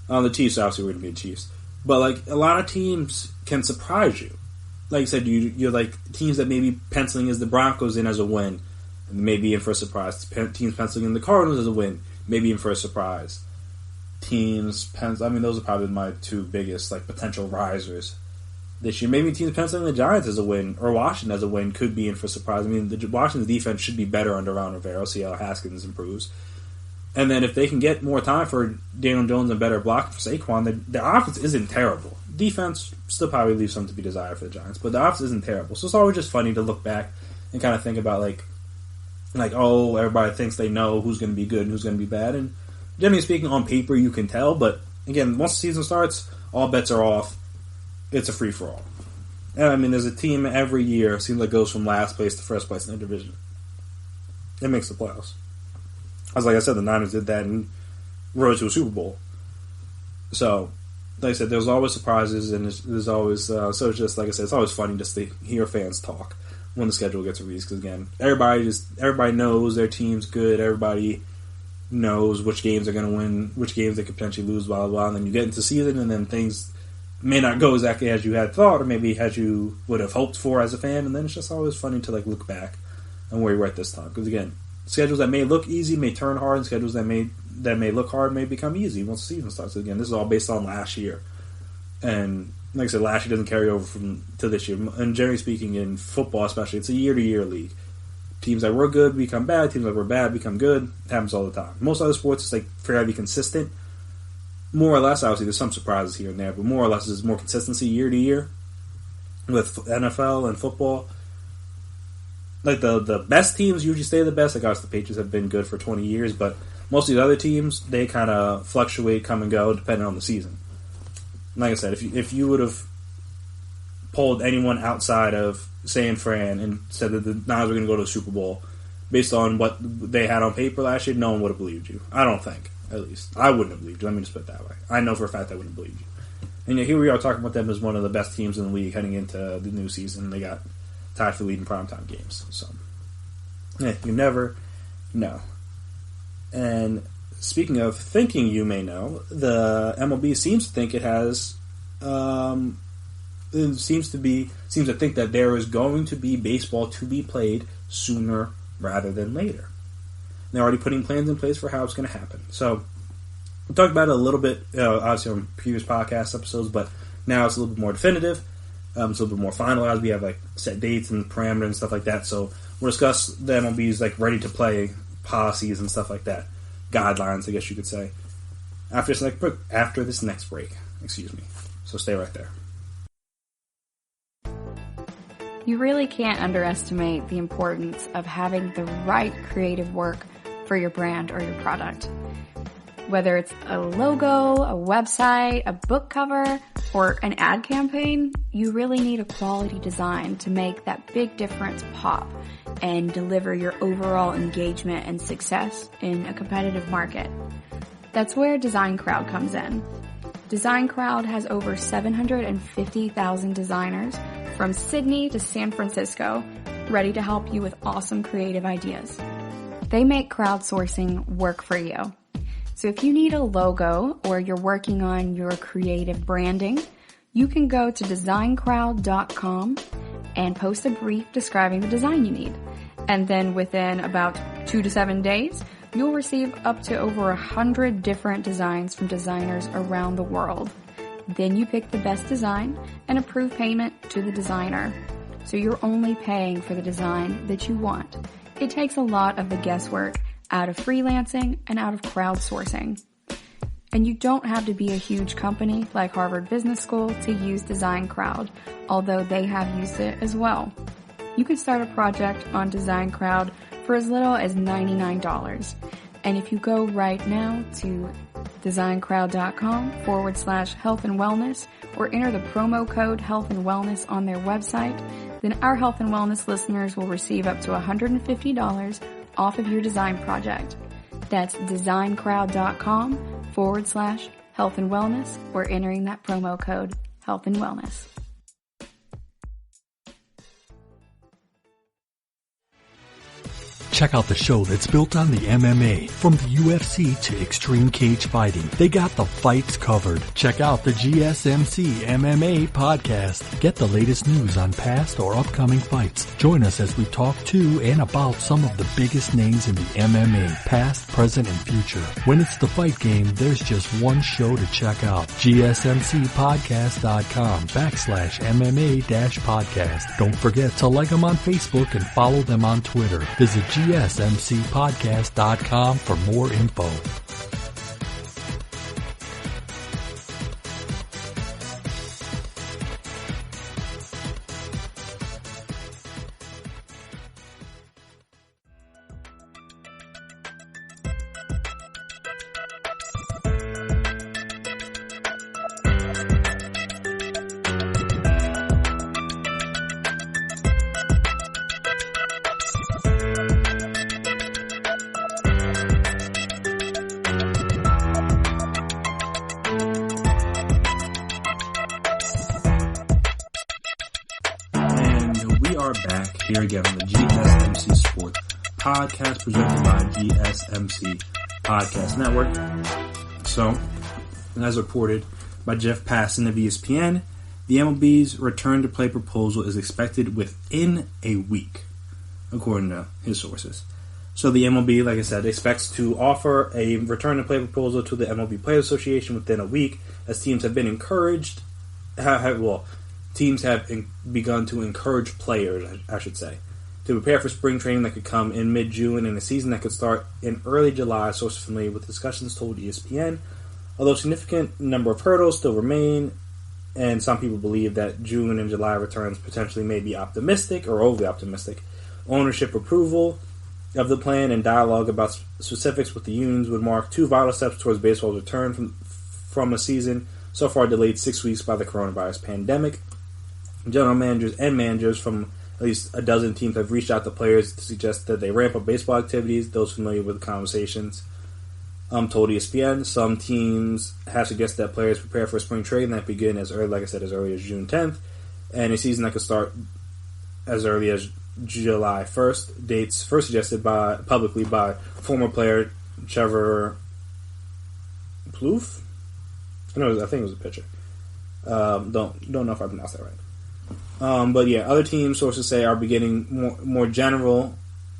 The Chiefs obviously were going to be the Chiefs, but like a lot of teams can surprise you. Like I said, you're like teams that maybe penciling as the Broncos in as a win, maybe in for a surprise. Teams penciling in the Cardinals as a win, maybe in for a surprise. I mean, those are probably my 2 biggest like potential risers this year. Maybe teams penciling the Giants as a win or Washington as a win could be in for a surprise. I mean, the Washington's defense should be better under Ron Rivera. See how Haskins improves. And then if they can get more time for Daniel Jones and better blocking for Saquon, the offense isn't terrible. Defense still probably leaves some to be desired for the Giants, but the offense isn't terrible. So it's always just funny to look back and kind of think about like oh, everybody thinks they know who's going to be good and who's going to be bad. And generally speaking, on paper you can tell, but again, once the season starts, all bets are off. It's a free-for-all. And I mean, there's a team every year, it seems like, goes from last place to first place in their division. It makes the playoffs. As like I said, the Niners did that and rose to a Super Bowl. So, like I said, there's always surprises, and there's always so it's just like I said, it's always funny just to hear fans talk when the schedule gets released. Because again, everybody knows their team's good. Everybody knows which games they're going to win, which games they could potentially lose, blah blah blah. And then you get into season, and then things may not go exactly as you had thought, or maybe as you would have hoped for as a fan. And then it's just always funny to like look back on where you were at this time. Because again, schedules that may look easy may turn hard, and schedules that may look hard may become easy once the season starts. Again, this is all based on last year, and like I said, last year doesn't carry over to this year. And generally speaking, in football especially, it's a year-to-year league. Teams that were good become bad. Teams that were bad become good. It happens all the time. Most other sports, it's like fairly consistent. More or less, obviously, there's some surprises here and there, but more or less, there's more consistency year to year with NFL and football. Like, the best teams usually stay the best. Like, obviously, the Patriots have been good for 20 years, but most of these other teams, they kind of fluctuate, come and go, depending on the season. Like I said, if you would have polled anyone outside of San Fran and said that the Niners were going to go to the Super Bowl based on what they had on paper last year, no one would have believed you. I don't think. At least. I wouldn't have believed you. Let me just put it that way. I know for a fact I wouldn't have believed you. And here we are talking about them as one of the best teams in the league heading into the new season. They got tied for leading primetime games. So, yeah, you never know. And speaking of thinking you may know, the MLB seems to think it has seems to think that there is going to be baseball to be played sooner rather than later. They're already putting plans in place for how it's going to happen. So we talked about it a little bit, obviously on previous podcast episodes, but now it's a little bit more definitive. It's a little bit more finalized. We have like set dates and parameters and stuff like that. So we'll discuss the MLB's like ready to play policies and stuff like that, guidelines, I guess you could say, after this next break. Excuse me. So stay right there. You really can't underestimate the importance of having the right creative work for your brand or your product. Whether it's a logo, a website, a book cover, or an ad campaign, you really need a quality design to make that big difference pop and deliver your overall engagement and success in a competitive market. That's where Design Crowd comes in. Design Crowd has over 750,000 designers from Sydney to San Francisco ready to help you with awesome creative ideas. They make crowdsourcing work for you. So if you need a logo or you're working on your creative branding, you can go to designcrowd.com and post a brief describing the design you need. And then within about 2 to 7 days, you'll receive up to over 100 different designs from designers around the world. Then you pick the best design and approve payment to the designer. So you're only paying for the design that you want. It takes a lot of the guesswork out of freelancing and out of crowdsourcing. And you don't have to be a huge company like Harvard Business School to use Design Crowd, although they have used it as well. You can start a project on Design Crowd for as little as $99. And if you go right now to designcrowd.com/health and wellness or enter the promo code health and wellness on their website, then our health and wellness listeners will receive up to $150 off of your design project. That's designcrowd.com/health and wellness or entering that promo code health and wellness. Check out the show that's built on the MMA. From the UFC to extreme cage fighting, they got the fights covered. Check out the GSMC MMA podcast. Get the latest news on past or upcoming fights. Join us as we talk to and about some of the biggest names in the MMA, past, present, and future. When it's the fight game, there's just one show to check out. GSMCpodcast.com/MMA-podcast. Don't forget to like them on Facebook and follow them on Twitter. Visit GSMCpodcast.com for more info. Here again on the GSMC Sports Podcast presented by GSMC Podcast Network. So, as reported by Jeff Passan of ESPN, the MLB's return to play proposal is expected within a week, according to his sources. So the MLB, like I said, expects to offer a return to play proposal to the MLB Players Association within a week, as teams have been encouraged. Teams have begun to encourage players, I should say, to prepare for spring training that could come in mid-June and a season that could start in early July, sources familiar with discussions told ESPN. Although a significant number of hurdles still remain, and some people believe that June and July returns potentially may be optimistic or overly optimistic, ownership approval of the plan and dialogue about specifics with the unions would mark two vital steps towards baseball's return from a season so far delayed 6 weeks by the coronavirus pandemic. General managers and managers from at least a dozen teams have reached out to players to suggest that they ramp up baseball activities. Those familiar with the conversations told ESPN. Some teams have suggested that players prepare for spring training that begin as early, like I said, as early as June 10th, and a season that could start as early as July 1st. Dates first suggested publicly by former player Trevor Plouffe. I think it was a pitcher. Don't know if I pronounced that right. But yeah, other teams, sources say, are being more general,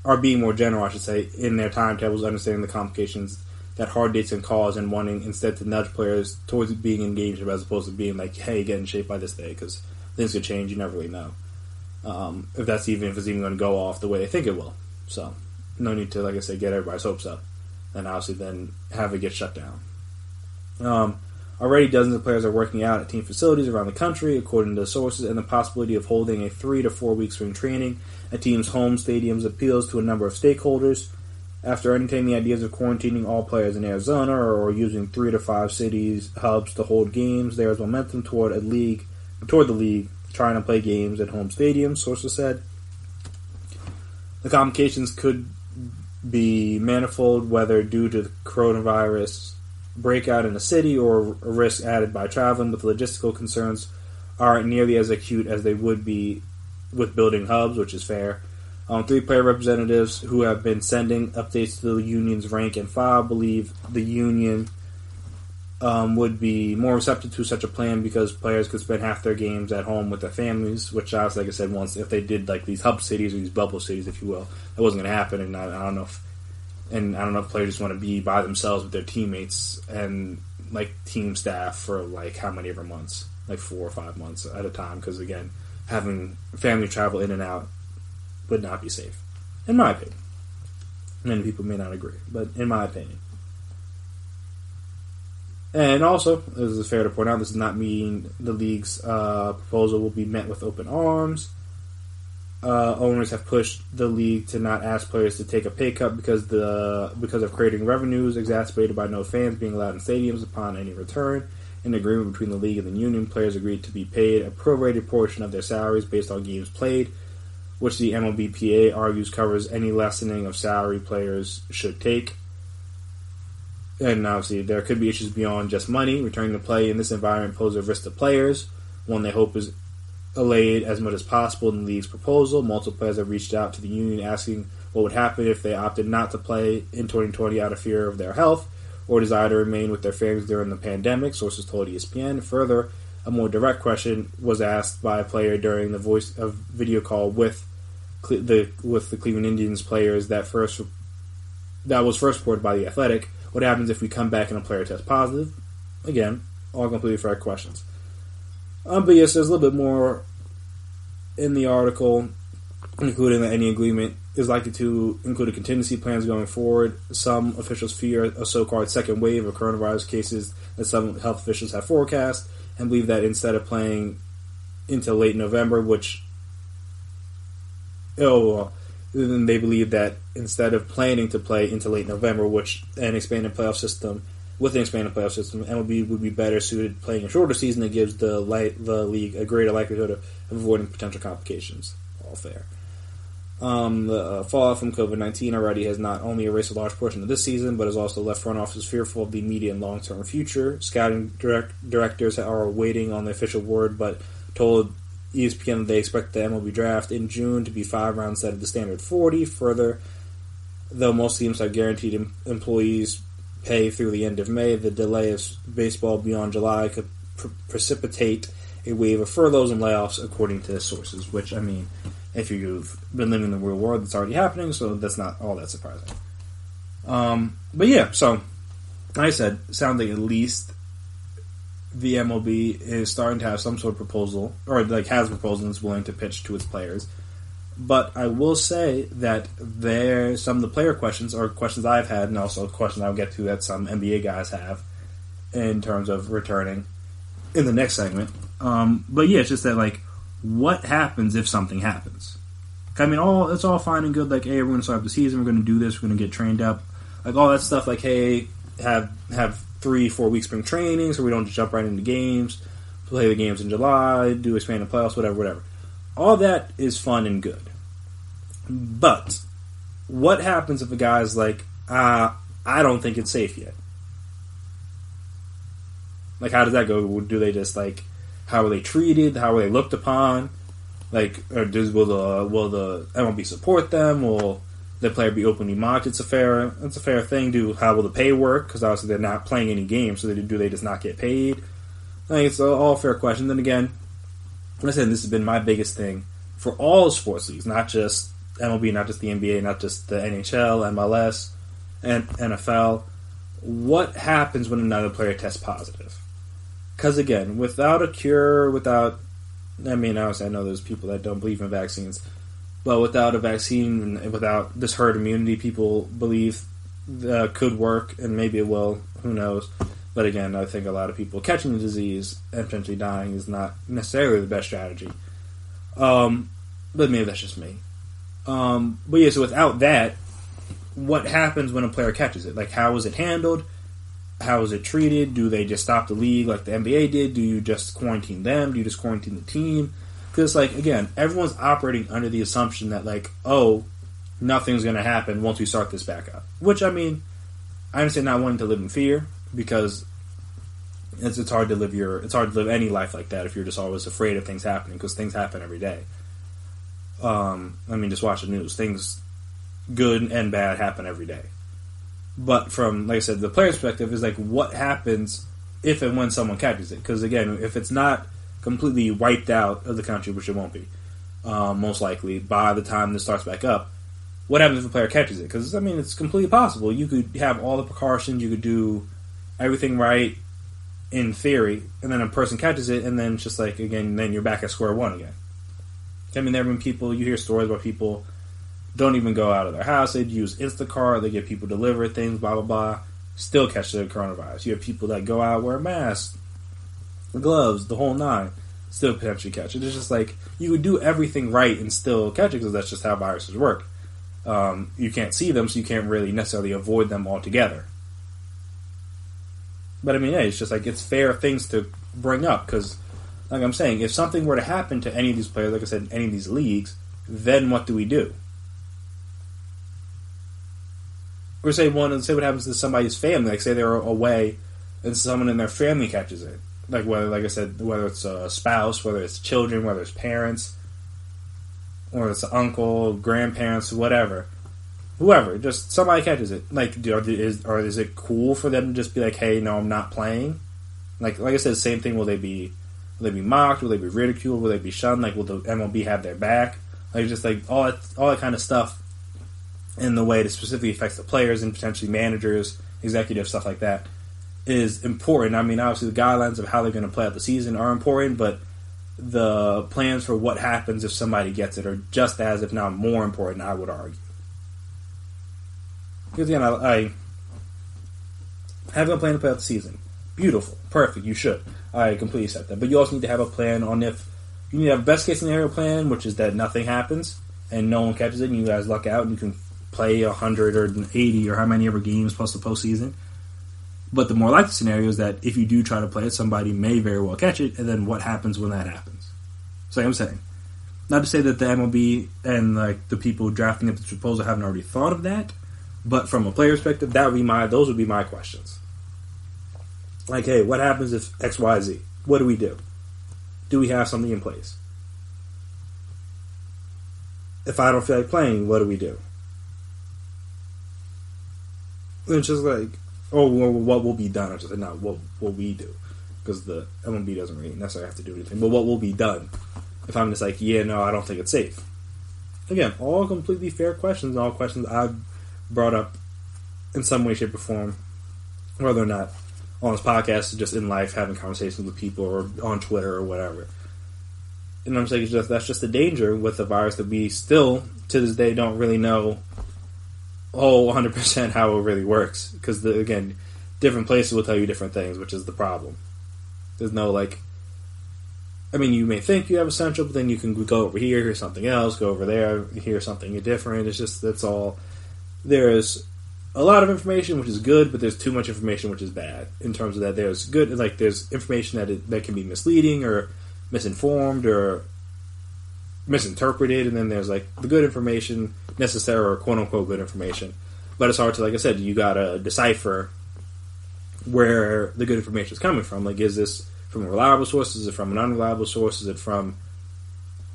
I should say, in their timetables, understanding the complications that hard dates can cause, and wanting instead to nudge players towards being engaged as opposed to being like, hey, get in shape by this day, because things could change. You never really know if it's even going to go off the way they think it will. So no need to, like I said, get everybody's hopes up, and obviously then have it get shut down. Already dozens of players are working out at team facilities around the country, according to sources, and the possibility of holding a 3 to 4 week spring training at teams' home stadiums appeals to a number of stakeholders. After entertaining ideas of quarantining all players in Arizona or using 3 to 5 cities hubs to hold games, there is momentum toward the league trying to play games at home stadiums, sources said. The complications could be manifold, whether due to the coronavirus breakout in a city or a risk added by traveling, but the logistical concerns aren't nearly as acute as they would be with building hubs, which is fair. 3 player representatives who have been sending updates to the union's rank and file believe the union would be more receptive to such a plan because players could spend half their games at home with their families, which, like I said once, if they did like these hub cities or these bubble cities, if you will, that wasn't going to happen. And I don't know if players just want to be by themselves with their teammates and like team staff for like how many ever months, like 4 or 5 months at a time. Because again, having family travel in and out would not be safe, in my opinion. Many people may not agree, but in my opinion. And also, this is fair to point out, this does not mean the league's proposal will be met with open arms. Owners have pushed the league to not ask players to take a pay cut because of creating revenues exacerbated by no fans being allowed in stadiums upon any return. In agreement between the league and the union, players agreed to be paid a prorated portion of their salaries based on games played, which the MLBPA argues covers any lessening of salary players should take. And obviously, there could be issues beyond just money. Returning to play in this environment poses a risk to players, one they hope is allayed as much as possible in the league's proposal. Multiple players have reached out to the union asking what would happen if they opted not to play in 2020 out of fear of their health or desire to remain with their families during the pandemic, sources told ESPN. Further, a more direct question was asked by a player during the voice of video call with the Cleveland Indians players that was first reported by The Athletic. What happens if we come back and a player tests positive? Again, all completely fair questions. But yes, there's a little bit more in the article, including that any agreement is likely to include contingency plans going forward. Some officials fear a so-called second wave of coronavirus cases that some health officials have forecast, and believe that instead of playing into late November, they believe that instead of planning to play into late November, with an expanded playoff system, MLB would be better suited playing a shorter season that gives the league a greater likelihood of avoiding potential complications. All fair. The fallout from COVID-19 already has not only erased a large portion of this season, but has also left front offices fearful of the immediate and long-term future. Scouting directors are waiting on the official word, but told ESPN that they expect the MLB draft in June to be 5 rounds instead of the standard 40. Further, though most teams have guaranteed employees pay through the end of May, the delay of baseball beyond July could precipitate a wave of furloughs and layoffs, according to sources, which, I mean, if you've been living in the real world, it's already happening, so that's not all that surprising. But yeah, so, like I said, it sounds like at least the MLB is starting to have some sort of proposal, or like has a proposal and is willing to pitch to its players. But I will say that some of the player questions are questions I've had, and also questions I'll get to that some NBA guys have in terms of returning in the next segment. But yeah, it's just that, like, what happens if something happens? I mean, it's all fine and good, like, hey, we're going to start up the season, we're going to do this, we're going to get trained up. Like, all that stuff, like, hey, have 3-4 week spring training so we don't just jump right into games, play the games in July, do expanded playoffs, whatever. All that is fun and good. But what happens if a guy's like, I don't think it's safe yet? Like, how does that go? Do they just, like, how are they treated? How are they looked upon? Like, or will the MLB support them? Will the player be openly mocked? It's a fair thing. How will the pay work? Because obviously they're not playing any games, so do they just not get paid? I think it's all fair question. Then again, like I said, this has been my biggest thing for all sports leagues, not just MLB, not just the NBA, not just the NHL, MLS, and NFL. What happens when another player tests positive? Because again, without a cure, obviously I know there's people that don't believe in vaccines, but without a vaccine and without this herd immunity, people believe could work, and maybe it will. Who knows? But again, I think a lot of people catching the disease and potentially dying is not necessarily the best strategy. But maybe that's just me. But yeah, so without that, what happens when a player catches it? Like, how is it handled? How is it treated? Do they just stop the league like the NBA did? Do you just quarantine them? Do you just quarantine the team? Because, like, again, everyone's operating under the assumption that, like, oh, nothing's going to happen once we start this back up. Which, I mean, I understand not wanting to live in fear, because it's hard to live any life like that if you're just always afraid of things happening, because things happen every day. Just watch the news. Things good and bad happen every day. But from, like I said, the player's perspective is like, what happens if and when someone catches it? Because again, if it's not completely wiped out of the country, which it won't be, most likely, by the time this starts back up, what happens if a player catches it? Because, I mean, it's completely possible. You could have all the precautions, you could do everything right in theory, and then a person catches it, and then it's just like, again, then you're back at square one again. I mean, there have been people, you hear stories about people don't even go out of their house, they use Instacart, they get people deliver things, blah, blah, blah, still catch the coronavirus. You have people that go out, wear masks, gloves, the whole nine, still potentially catch it. It's just like, you would do everything right and still catch it, because that's just how viruses work. You can't see them, so you can't really necessarily avoid them altogether. But I mean, hey, it's just like, it's fair things to bring up, because, like I'm saying, if something were to happen to any of these players, like I said, any of these leagues, then what do we do? Or say what happens to somebody's family, like say they're away and someone in their family catches it. Like whether it's a spouse, whether it's children, whether it's parents, or it's an uncle, grandparents, whatever. Whoever, just somebody catches it. Like, is it cool for them to just be like, hey, no, I'm not playing? Like I said, same thing, will they be mocked? Will they be ridiculed? Will they be shunned? Like, will the MLB have their back? Like, just like all that kind of stuff in the way that specifically affects the players and potentially managers, executives, stuff like that, is important. I mean, obviously the guidelines of how they're going to play out the season are important, but the plans for what happens if somebody gets it are just as, if not more important, I would argue. Because again, I having a plan to play out the season, beautiful, perfect, you should. I completely accept that. But you also need to have a plan on if you need to have a best case scenario plan, which is that nothing happens and no one catches it and you guys luck out and you can play 100 or 80 or how many ever games plus the postseason. But the more likely scenario is that if you do try to play it, somebody may very well catch it, and then what happens when that happens? So like I'm saying, not to say that the MLB and like the people drafting up this proposal haven't already thought of that, but from a player perspective, those would be my questions. Like, hey, what happens if X, Y, Z? What do we do? Do we have something in place? If I don't feel like playing, what do we do? It's just like, oh, well, what will be done? I just said, no, what will we do? Because the MLB doesn't really necessarily have to do anything. But what will be done if I'm just like, yeah, no, I don't think it's safe? Again, all completely fair questions, all questions I've brought up in some way, shape, or form, whether or not on this podcast or just in life, having conversations with people or on Twitter or whatever. And I'm saying that's just the danger with the virus, that we still, to this day, don't really know 100% how it really works. Because, again, different places will tell you different things, which is the problem. There's no, like, I mean, you may think you have essential, but then you can go over here, hear something else, go over there, hear something different. It's just, that's all. There's a lot of information, which is good, but there's too much information, which is bad. In terms of that, there's good, like, there's information that can be misleading or misinformed or misinterpreted, and then there's like the good information, necessary or quote unquote good information. But it's hard to, like I said, you gotta decipher where the good information is coming from. Like, is this from a reliable source? Is it from an unreliable source? Is it from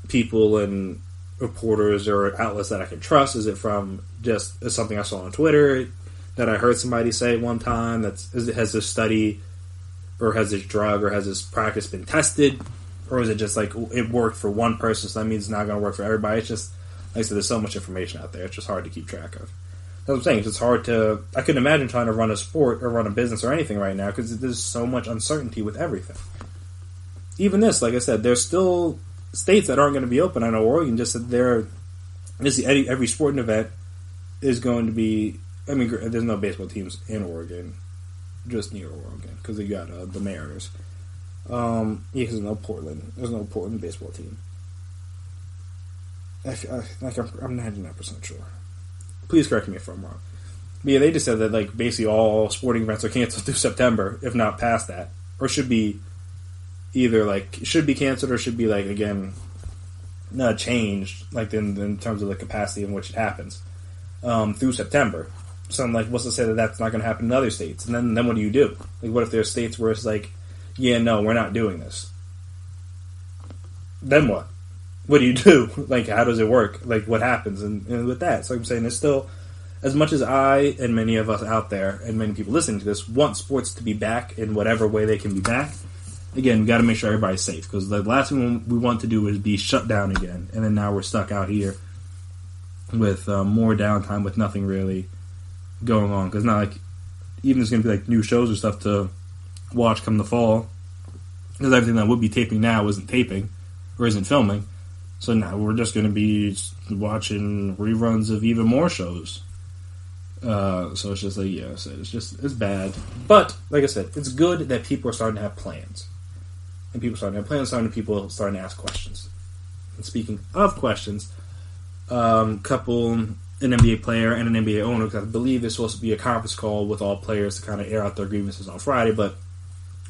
people and reporters or outlets that I can trust? Is it from just something I saw on Twitter that I heard somebody say one time? Has this study or has this drug or has this practice been tested, or is it just like it worked for one person, so that means it's not going to work for everybody? It's just, like I said, there's so much information out there. It's just hard to keep track of. That's what I'm saying. It's just hard to... I couldn't imagine trying to run a sport or run a business or anything right now because there's so much uncertainty with everything. Even this, like I said, there's still states that aren't going to be open. I know Oregon just said every sporting event is going to be... I mean, there's no baseball teams in Oregon, just near Oregon, because you got the Mariners. Because there's no Portland. There's no Portland baseball team. I'm 99% sure. Please correct me if I'm wrong. But yeah, they just said that like basically all sporting events are canceled through September, if not past that, or should be either like should be canceled or should be like again changed, like in terms of the capacity in which it happens through September. So I'm like, what's to say that that's not going to happen in other states? And then what do you do? Like, what if there's states where it's like, yeah, no, we're not doing this. Then what? What do you do? Like, how does it work? Like, what happens? And with that, so I'm saying it's still, as much as I and many of us out there and many people listening to this want sports to be back in whatever way they can be back, again, we got to make sure everybody's safe because the last thing we want to do is be shut down again. And then now we're stuck out here with more downtime with nothing really going on. Because not like, even there's going to be like new shows or stuff to watch come the fall. Because everything that would be taping now isn't taping or isn't filming. So now we're just going to be watching reruns of even more shows. So it's just like, yeah, so it's bad. But, like I said, it's good that people are starting to have plans. And people starting to have plans, people starting to ask questions. And speaking of questions, an NBA player and an NBA owner, because I believe there's supposed to be a conference call with all players to kind of air out their grievances on Friday, but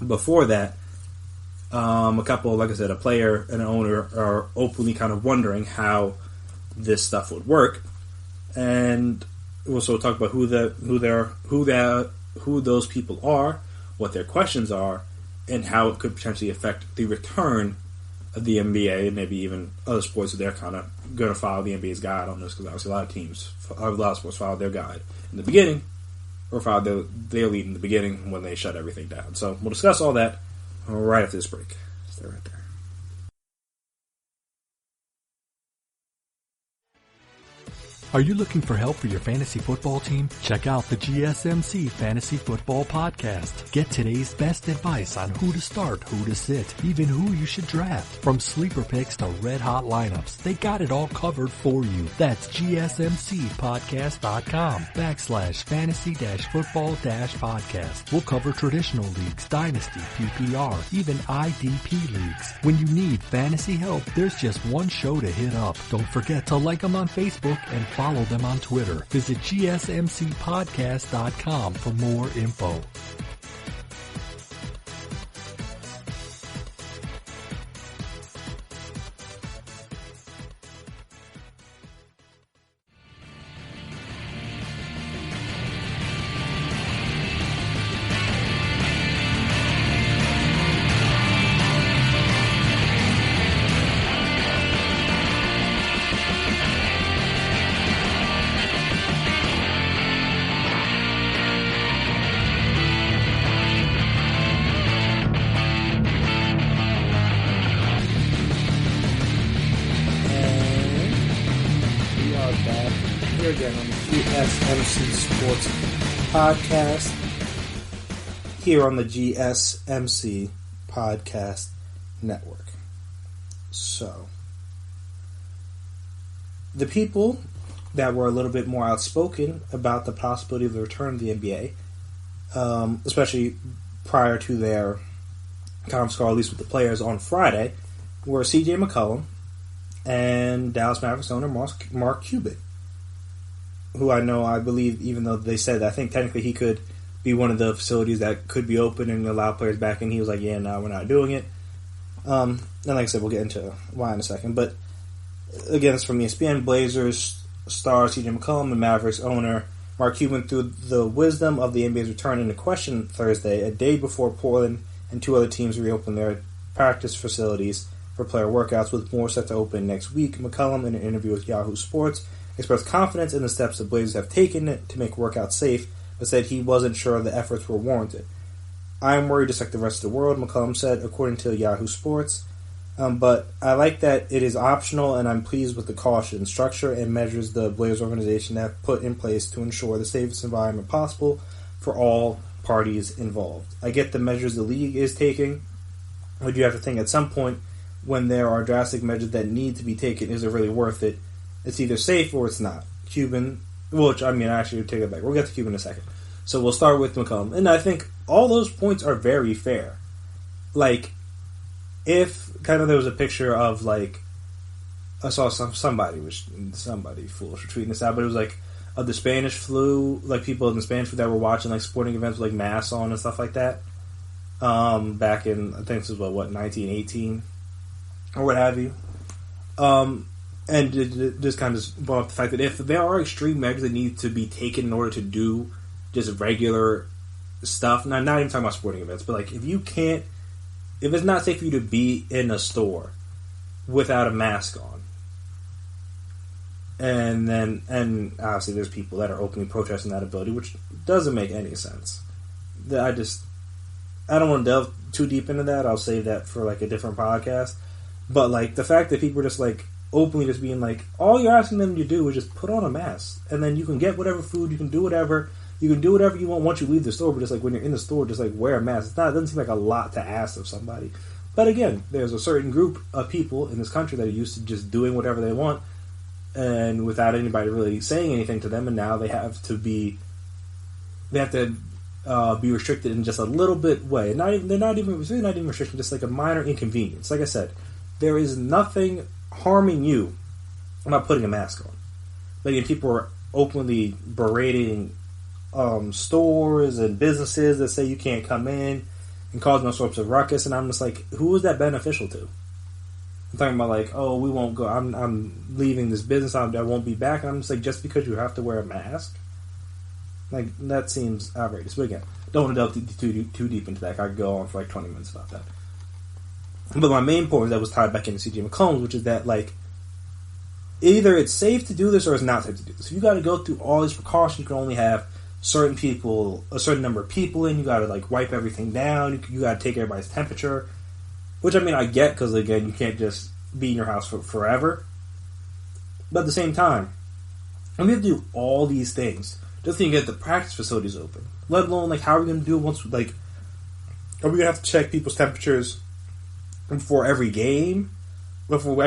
before that, a couple, like I said, a player and an owner are openly kind of wondering how this stuff would work, and we'll also talk about who those people are, what their questions are, and how it could potentially affect the return of the NBA and maybe even other sports that they're kind of going to follow the NBA's guide on this, because obviously a lot of sports follow their guide in the beginning, or follow their lead in the beginning when they shut everything down. So we'll discuss all that right after this break. Stay right there. Are you looking for help for your fantasy football team? Check out the GSMC Fantasy Football Podcast. Get today's best advice on who to start, who to sit, even who you should draft. From sleeper picks to red-hot lineups, they got it all covered for you. That's GSMCpodcast.com/fantasy-football-podcast. We'll cover traditional leagues, dynasty, PPR, even IDP leagues. When you need fantasy help, there's just one show to hit up. Don't forget to like them on Facebook and follow them on Twitter. Visit GSMCpodcast.com for more info. Sports Podcast here on the GSMC Podcast Network. So, the people that were a little bit more outspoken about the possibility of the return of the NBA, especially prior to their conference call, at least with the players on Friday, were CJ McCollum and Dallas Mavericks owner Mark Cuban, who I believe, even though they said that, I think technically he could be one of the facilities that could be open and allow players back in. He was like, yeah, no, we're not doing it. And like I said, we'll get into why in a second. But again, it's from ESPN. Blazers star CJ McCollum and Mavericks owner Mark Cuban threw the wisdom of the NBA's return into question Thursday, a day before Portland and two other teams reopened their practice facilities for player workouts, with more set to open next week. McCollum, in an interview with Yahoo Sports, expressed confidence in the steps the Blazers have taken to make workouts safe, but said he wasn't sure the efforts were warranted. I am worried just like the rest of the world, McCollum said, according to Yahoo Sports. But I like that it is optional, and I'm pleased with the caution, structure, and measures the Blaze organization have put in place to ensure the safest environment possible for all parties involved. I get the measures the league is taking, but you have to think at some point when there are drastic measures that need to be taken, is it really worth it? It's either safe or it's not. Cuban, which, I mean, I actually would take it back. We'll get to Cuban in a second. So we'll start with McCollum. And I think all those points are very fair. Like, if kind of there was a picture of, like, I saw somebody foolish for tweeting this out, but it was like of the Spanish flu, like people in the Spanish flu that were watching like sporting events with like masks on and stuff like that. Back in, I think this was 1918 or what have you. And it just kind of brought up the fact that if there are extreme measures that need to be taken in order to do just regular stuff, not even talking about sporting events, but like if it's not safe for you to be in a store without a mask on, and obviously there's people that are openly protesting that ability, which doesn't make any sense. I don't want to delve too deep into that. I'll save that for like a different podcast. But like the fact that people are just like openly just being like, all you're asking them to do is just put on a mask, and then you can get whatever food, you can do whatever you want once you leave the store. But just like when you're in the store, just like wear a mask. It doesn't seem like a lot to ask of somebody. But again, there's a certain group of people in this country that are used to just doing whatever they want, and without anybody really saying anything to them, and now they have to be restricted in just a little bit way. It's really not even restricted, just like a minor inconvenience. Like I said, there is nothing harming you about putting a mask on. But again, people are openly berating stores and businesses that say you can't come in and causing all sorts of ruckus, and I'm just like, who is that beneficial to? I'm talking about like, oh, we won't go. I'm leaving this business. I won't be back. And I'm just like, just because you have to wear a mask, like that seems outrageous. But again, don't want to delve too deep into that. I could go on for like 20 minutes about that. But my main point that was tied back into CJ McCollum, which is that like either it's safe to do this or it's not safe to do this. If you got to go through all these precautions, you can only have certain people, a certain number of people in. You got to like wipe everything down. You got to take everybody's temperature. Which, I mean, I get, because, again, you can't just be in your house for forever. But at the same time, we have to do all these things just to get the practice facilities open. Let alone, like, how are we going to do it once, like, are we going to have to check people's temperatures before every game? Not before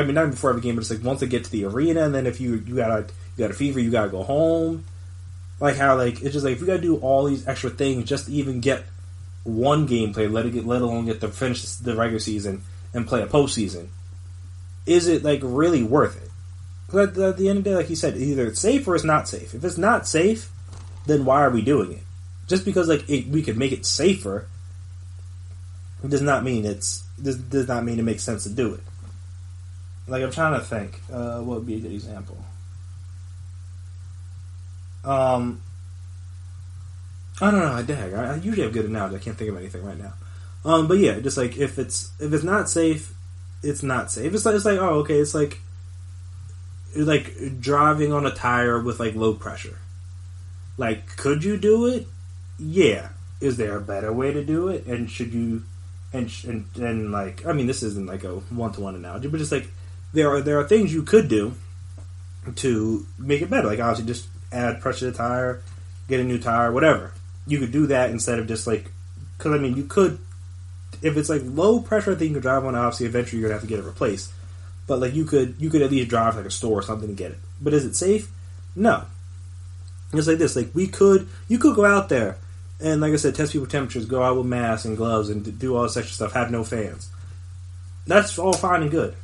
every game, but it's like once they get to the arena, and then if you got a fever, you got to go home. Like, how, like, it's just like, if we got to do all these extra things just to even get one game play, let alone get to finish the regular season and play a postseason, is it like really worth it? Because at the end of the day, like you said, either it's safe or it's not safe. If it's not safe, then why are we doing it? Just because like we could make it safer does not mean it makes sense to do it. Like, I'm trying to think what would be a good example. I don't know. I usually have good analogies. I can't think of anything right now. But yeah, just like if it's not safe, it's not safe. It's like oh, okay. It's like driving on a tire with like low pressure. Like, could you do it? Yeah. Is there a better way to do it? And should you? And like, I mean, this isn't like a one-to-one analogy, but just like there are things you could do to make it better. Like, obviously, just add pressure to the tire, get a new tire, whatever. You could do that instead of just like, because I mean, you could, if it's like low pressure, I think you could drive on. Obviously, eventually you're gonna have to get it replaced. But like you could at least drive like a store or something to get it. But is it safe? No. It's like this. Like you could go out there and, like I said, test people's temperatures, go out with masks and gloves and do all this extra stuff. Have no fans. That's all fine and good.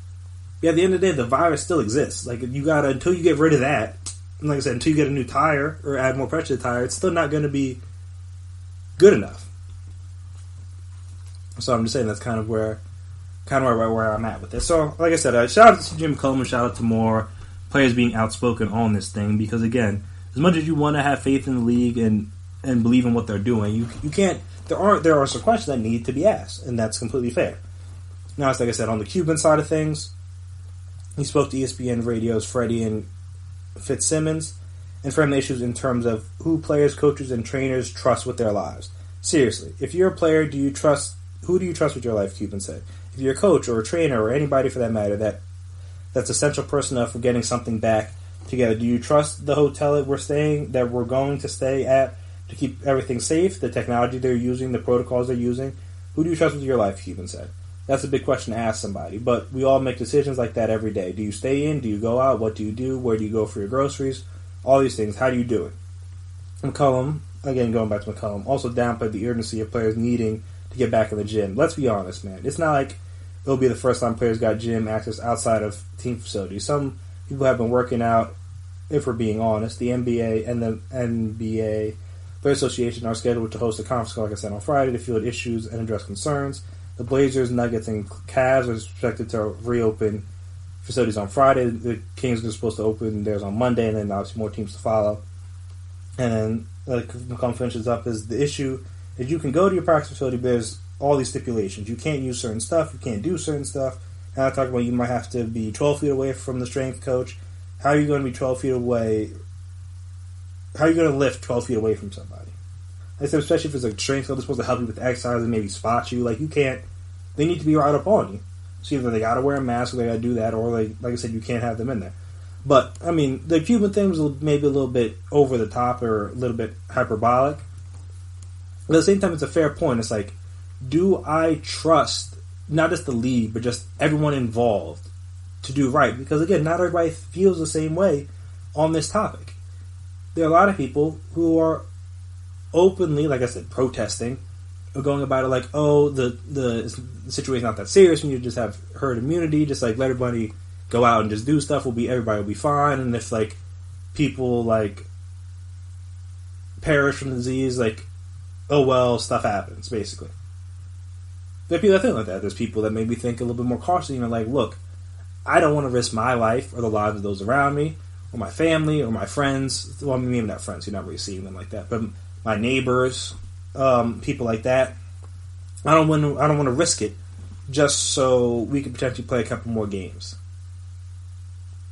But at the end of the day, the virus still exists. Like you gotta, until you get rid of that. And like I said, until you get a new tire or add more pressure to the tire, it's still not going to be good enough. So I'm just saying that's kind of where I'm at with this. So, like I said, shout out to Jim Harbaugh, shout out to more players being outspoken on this thing, because again, as much as you want to have faith in the league and believe in what they're doing, you can't. There are some questions that need to be asked, and that's completely fair. Now, it's like I said, on the Cuban side of things, he spoke to ESPN Radio's Freddie and Fitzsimmons and framed the issues in terms of who players, coaches, and trainers trust with their lives. Seriously, if you're a player, who do you trust with your life, Cuban said. If you're a coach or a trainer or anybody for that matter that's essential person enough for getting something back together, do you trust the hotel that we're going to stay at to keep everything safe, the technology they're using, the protocols they're using? Who do you trust with your life, Cuban said. That's a big question to ask somebody, but we all make decisions like that every day. Do you stay in? Do you go out? What do you do? Where do you go for your groceries? All these things. How do you do it? McCollum, again going back to McCollum, also downplayed the urgency of players needing to get back in the gym. Let's be honest, man. It's not like it'll be the first time players got gym access outside of team facilities. Some people have been working out, if we're being honest. The NBA and the NBA Players Association are scheduled to host a conference call, like I said, on Friday to field issues and address concerns. The Blazers, Nuggets, and Cavs are expected to reopen facilities on Friday. The Kings are supposed to open theirs on Monday, and then obviously more teams to follow. And then, like McCollum finishes up, is the issue is you can go to your practice facility, but there's all these stipulations. You can't use certain stuff. You can't do certain stuff. And I talk about you might have to be 12 feet away from the strength coach. How are you going to be 12 feet away? How are you going to lift 12 feet away from somebody? I said, especially if it's a strength coach, they're supposed to help you with exercise and maybe spot you. Like, you can't. They need to be right up on you. So either they got to wear a mask or they got to do that, or like I said, you can't have them in there. But, I mean, the Cuban thing was maybe a little bit over the top or a little bit hyperbolic. But at the same time, it's a fair point. It's like, do I trust not just the league, but just everyone involved to do right? Because, again, not everybody feels the same way on this topic. There are a lot of people who are openly, like I said, protesting, or going about it like, oh, the situation's not that serious, we need to just have herd immunity, just like let everybody go out and just do stuff, everybody will be fine, and if like people like perish from the disease, like, oh well, stuff happens, basically. There are people that think like that. There's people that maybe think a little bit more cautiously, like, look, I don't want to risk my life or the lives of those around me, or my family, or my friends. Well, maybe not friends, you're not really seeing them like that, but my neighbors, people like that. I don't want to risk it just so we can potentially play a couple more games.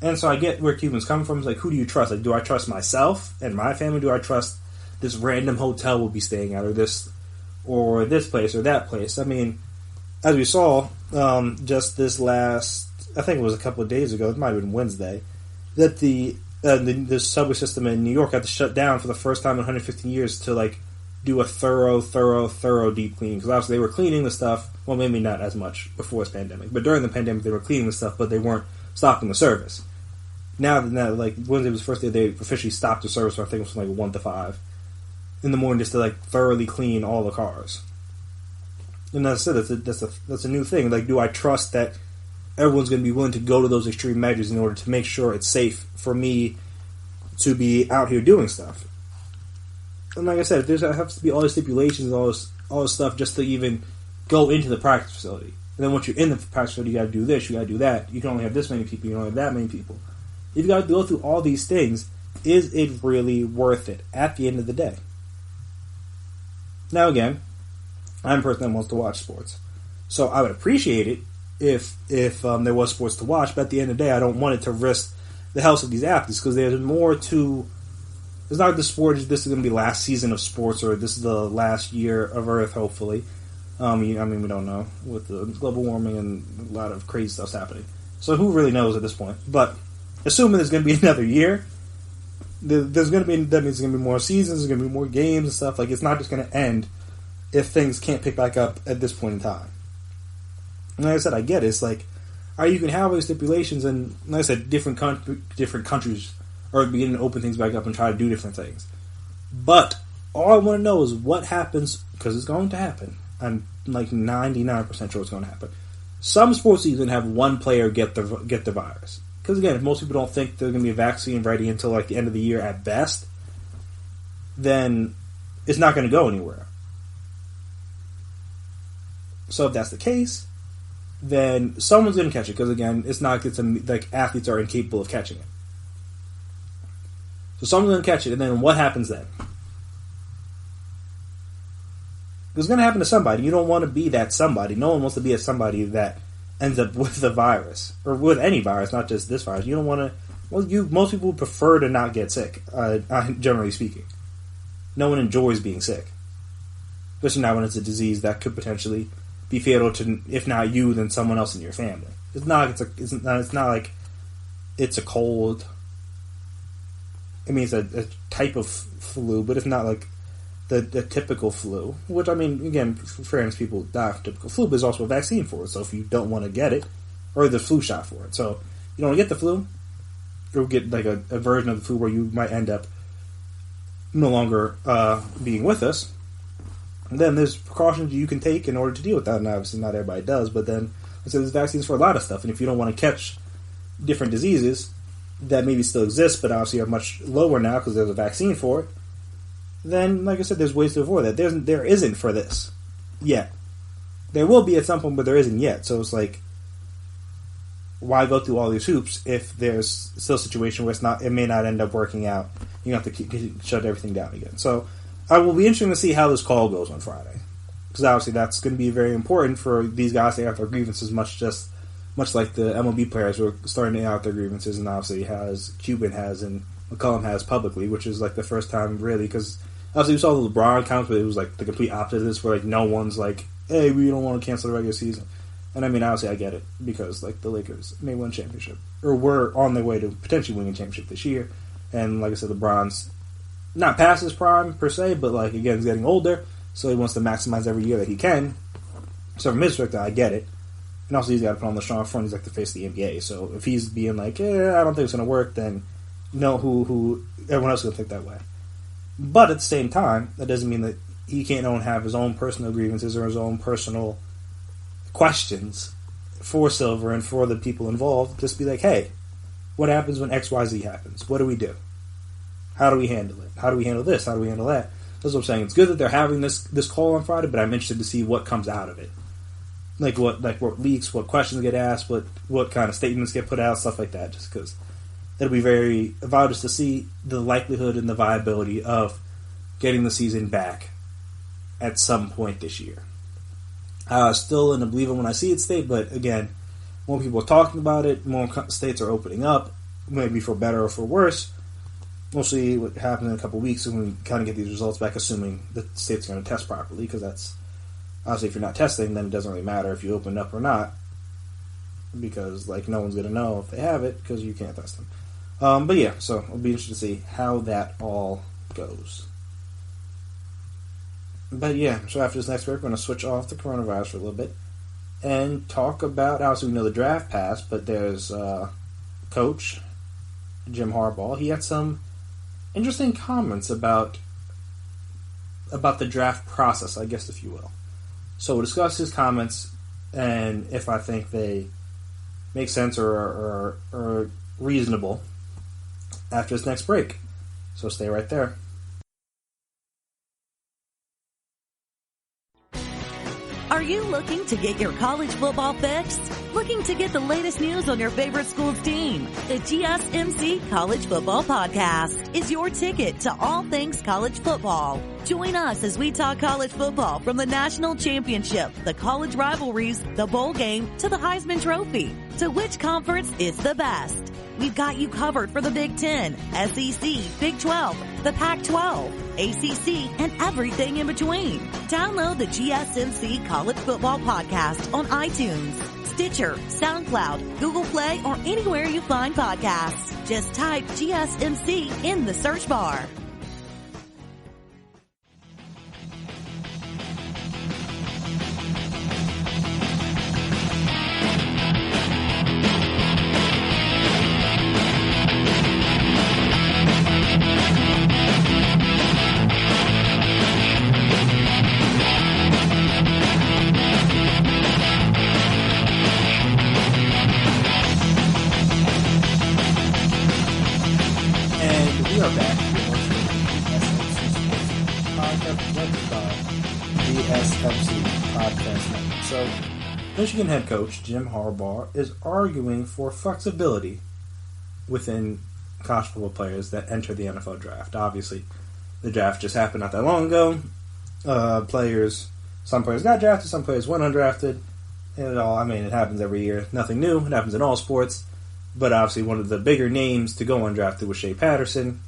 And so I get where Cuban's coming from. It's like, who do you trust? Like, do I trust myself and my family? Do I trust this random hotel we'll be staying at, or this place or that place? I mean, as we saw just this last, I think it was a couple of days ago, it might have been Wednesday, that the subway system in New York had to shut down for the first time in 115 years to like do a thorough deep cleaning. Because obviously they were cleaning the stuff, well, maybe not as much before this pandemic, but during the pandemic they were cleaning the stuff, but they weren't stopping the service. Now, like, Wednesday was the first day they officially stopped the service, so I think it was from like 1 to 5 in the morning, just to like thoroughly clean all the cars. And as I said, that's a new thing. Like, do I trust that everyone's going to be willing to go to those extreme measures in order to make sure it's safe for me to be out here doing stuff? And like I said, there has to be all the stipulations, all this stuff, just to even go into the practice facility. And then once you're in the practice facility, you got to do this, you got to do that. You can only have this many people, you can only have that many people. If you got to go through all these things, is it really worth it at the end of the day? Now again, I'm a person that wants to watch sports, so I would appreciate it if there was sports to watch. But at the end of the day, I don't want it to risk the health of these athletes, because there's more to. It's not the sport. This is going to be the last season of sports, or this is the last year of Earth, hopefully. I mean, we don't know with the global warming and a lot of crazy stuff's happening. So who really knows at this point? But assuming there's going to be another year, that means there's going to be more seasons, there's going to be more games and stuff. Like, it's not just going to end if things can't pick back up at this point in time. And like I said, I get it. It's like, you can have all these stipulations, and like I said, different countries are beginning to open things back up and try to do different things. But all I want to know is what happens, because it's going to happen. I'm like 99% sure it's going to happen. Some sports leagues are going to have one player get the virus. Because again, if most people don't think there's going to be a vaccine ready until like the end of the year at best, then it's not going to go anywhere. So if that's the case, then someone's going to catch it. Because again, it's not like athletes are incapable of catching it. So someone's going to catch it, and then what happens then? It's going to happen to somebody. You don't want to be that somebody. No one wants to be a somebody that ends up with the virus, or with any virus, not just this virus. You don't want to. Well, most people prefer to not get sick. Generally speaking, no one enjoys being sick. especially now when it's a disease that could potentially be fatal to, if not you, then someone else in your family. It's not like it's a cold. I mean, it's a type of flu, but it's not like the typical flu. Which, I mean, again, for fairness, people die from typical flu, but there's also a vaccine for it. So if you don't want to get it, or the flu shot for it, so you don't want to get the flu, or get like a version of the flu where you might end up no longer being with us, and then there's precautions you can take in order to deal with that. And obviously not everybody does, but then so there's vaccines for a lot of stuff. And if you don't want to catch different diseases that maybe still exist, but obviously are much lower now because there's a vaccine for it, then, like I said, there's ways to avoid that. There isn't for this yet. There will be at some point, but there isn't yet. So it's like, why go through all these hoops if there's still a situation where it may not end up working out? You have to shut everything down again. So I will be interesting to see how this call goes on Friday, because obviously that's going to be very important for these guys to air out their grievances, much like the MLB players who are starting to air out their grievances, and obviously Cuban has and MCCollum has publicly, which is like the first time really, because obviously we saw the LeBron accounts, but it was like the complete opposite of this, where like no one's like, hey, we don't want to cancel the regular season. And I mean, obviously I get it, because like the Lakers may win a championship, or were on their way to potentially winning a championship this year. And like I said, LeBron's not past his prime per se, but like again, he's getting older, so he wants to maximize every year that he can. So from his perspective, I get it. And also he's got to put on the strong front. He's like the face of the NBA. So if he's being like, I don't think it's going to work, then who everyone else is going to think that way. But at the same time, that doesn't mean that he can't have his own personal grievances or his own personal questions for Silver and for the people involved. Just be like, hey, what happens when XYZ happens? What do we do? How do we handle it? How do we handle this? How do we handle that? That's what I'm saying. It's good that they're having this call on Friday, but I'm interested to see what comes out of it. Like what leaks, what questions get asked, what kind of statements get put out, stuff like that. Just because it'll be very vital just to see the likelihood and the viability of getting the season back at some point this year. Still in the believe it when I see it state, but again, more people are talking about it, more states are opening up, maybe for better or for worse. We'll see what happens in a couple of weeks when we kind of get these results back, assuming the state's going to test properly, because that's obviously if you're not testing, then it doesn't really matter if you open up or not, because like no one's going to know if they have it because you can't test them. But yeah, so it'll be interesting to see how that all goes. But yeah, so after this next break, we're going to switch off the coronavirus for a little bit and talk about, obviously we know the draft passed, but there's Coach Jim Harbaugh. He had some interesting comments about the draft process, I guess, if you will. So we'll discuss his comments and if I think they make sense or are reasonable after this next break. So stay right there. Are you looking to get your college football fix? Looking to get the latest news on your favorite school's team? The GSMC College Football Podcast is your ticket to all things college football. Join us as we talk college football from the national championship, the college rivalries, the bowl game, to the Heisman Trophy. To which conference is the best? We've got you covered for the Big Ten, SEC, Big 12, the Pac-12, ACC, and everything in between. Download the GSMC College Football Podcast on iTunes, Stitcher, SoundCloud, Google Play, or anywhere you find podcasts. Just type GSMC in the search bar. GSMC Podcast Network. So, Michigan head coach Jim Harbaugh is arguing for flexibility within college football players that enter the NFL draft. Obviously, the draft just happened not that long ago. Some players got drafted, some players went undrafted. And it happens every year. Nothing new. It happens in all sports. But obviously, one of the bigger names to go undrafted was Shea Patterson,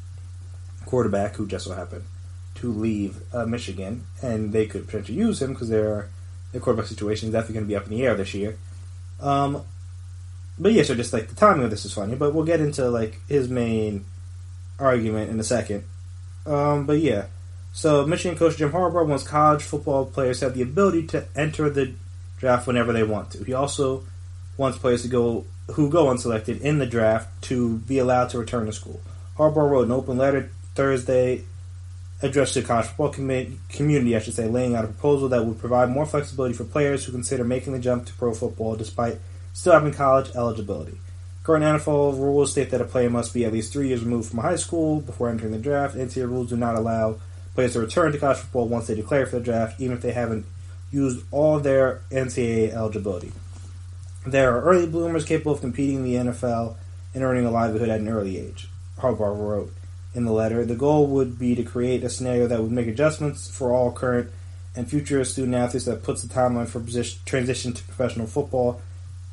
quarterback, who just so happened to to leave Michigan, and they could potentially use him because their quarterback situation is definitely going to be up in the air this year. But yeah, so just like the timing of this is funny, but we'll get into like his main argument in a second. But yeah, so Michigan coach Jim Harbaugh wants college football players to have the ability to enter the draft whenever they want to. He also wants players who go unselected in the draft to be allowed to return to school. Harbaugh wrote an open letter Thursday addressed to the college football community, laying out a proposal that would provide more flexibility for players who consider making the jump to pro football despite still having college eligibility. Current NFL rules state that a player must be at least 3 years removed from high school before entering the draft. NCAA rules do not allow players to return to college football once they declare for the draft, even if they haven't used all their NCAA eligibility. There are early bloomers capable of competing in the NFL and earning a livelihood at an early age, Harbaugh wrote in the letter. The goal would be to create a scenario that would make adjustments for all current and future student athletes that puts the timeline for transition to professional football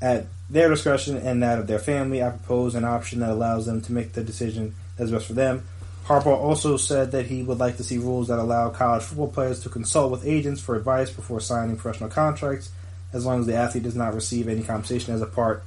at their discretion and that of their family. I propose an option that allows them to make the decision that's best for them. Harbaugh also said that he would like to see rules that allow college football players to consult with agents for advice before signing professional contracts, as long as the athlete does not receive any compensation as a part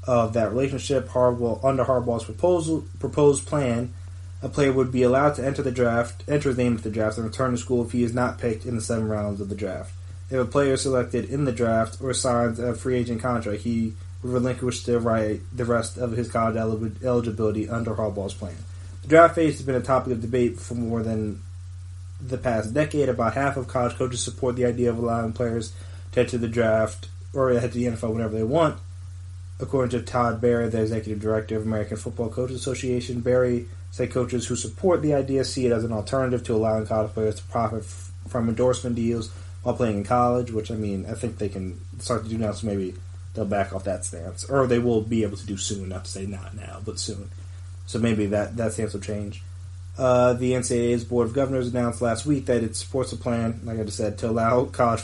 of that relationship. Under Harbaugh's proposed plan, a player would be allowed to enter his name at the draft, and return to school if he is not picked in the 7 rounds of the draft. If a player is selected in the draft or signs a free agent contract, he would relinquish the rest of his college eligibility under Harbaugh's plan. The draft phase has been a topic of debate for more than the past decade. About half of college coaches support the idea of allowing players to enter the draft or head to the NFL whenever they want. According to Todd Barry, the executive director of American Football Coaches Association, Barry said coaches who support the idea see it as an alternative to allowing college players to profit from endorsement deals while playing in college, which, I mean, I think they can start to do now, so maybe they'll back off that stance. Or they will be able to do soon, not to say not now, but soon. So maybe that stance will change. The NCAA's Board of Governors announced last week that it supports a plan, like I just said, to allow college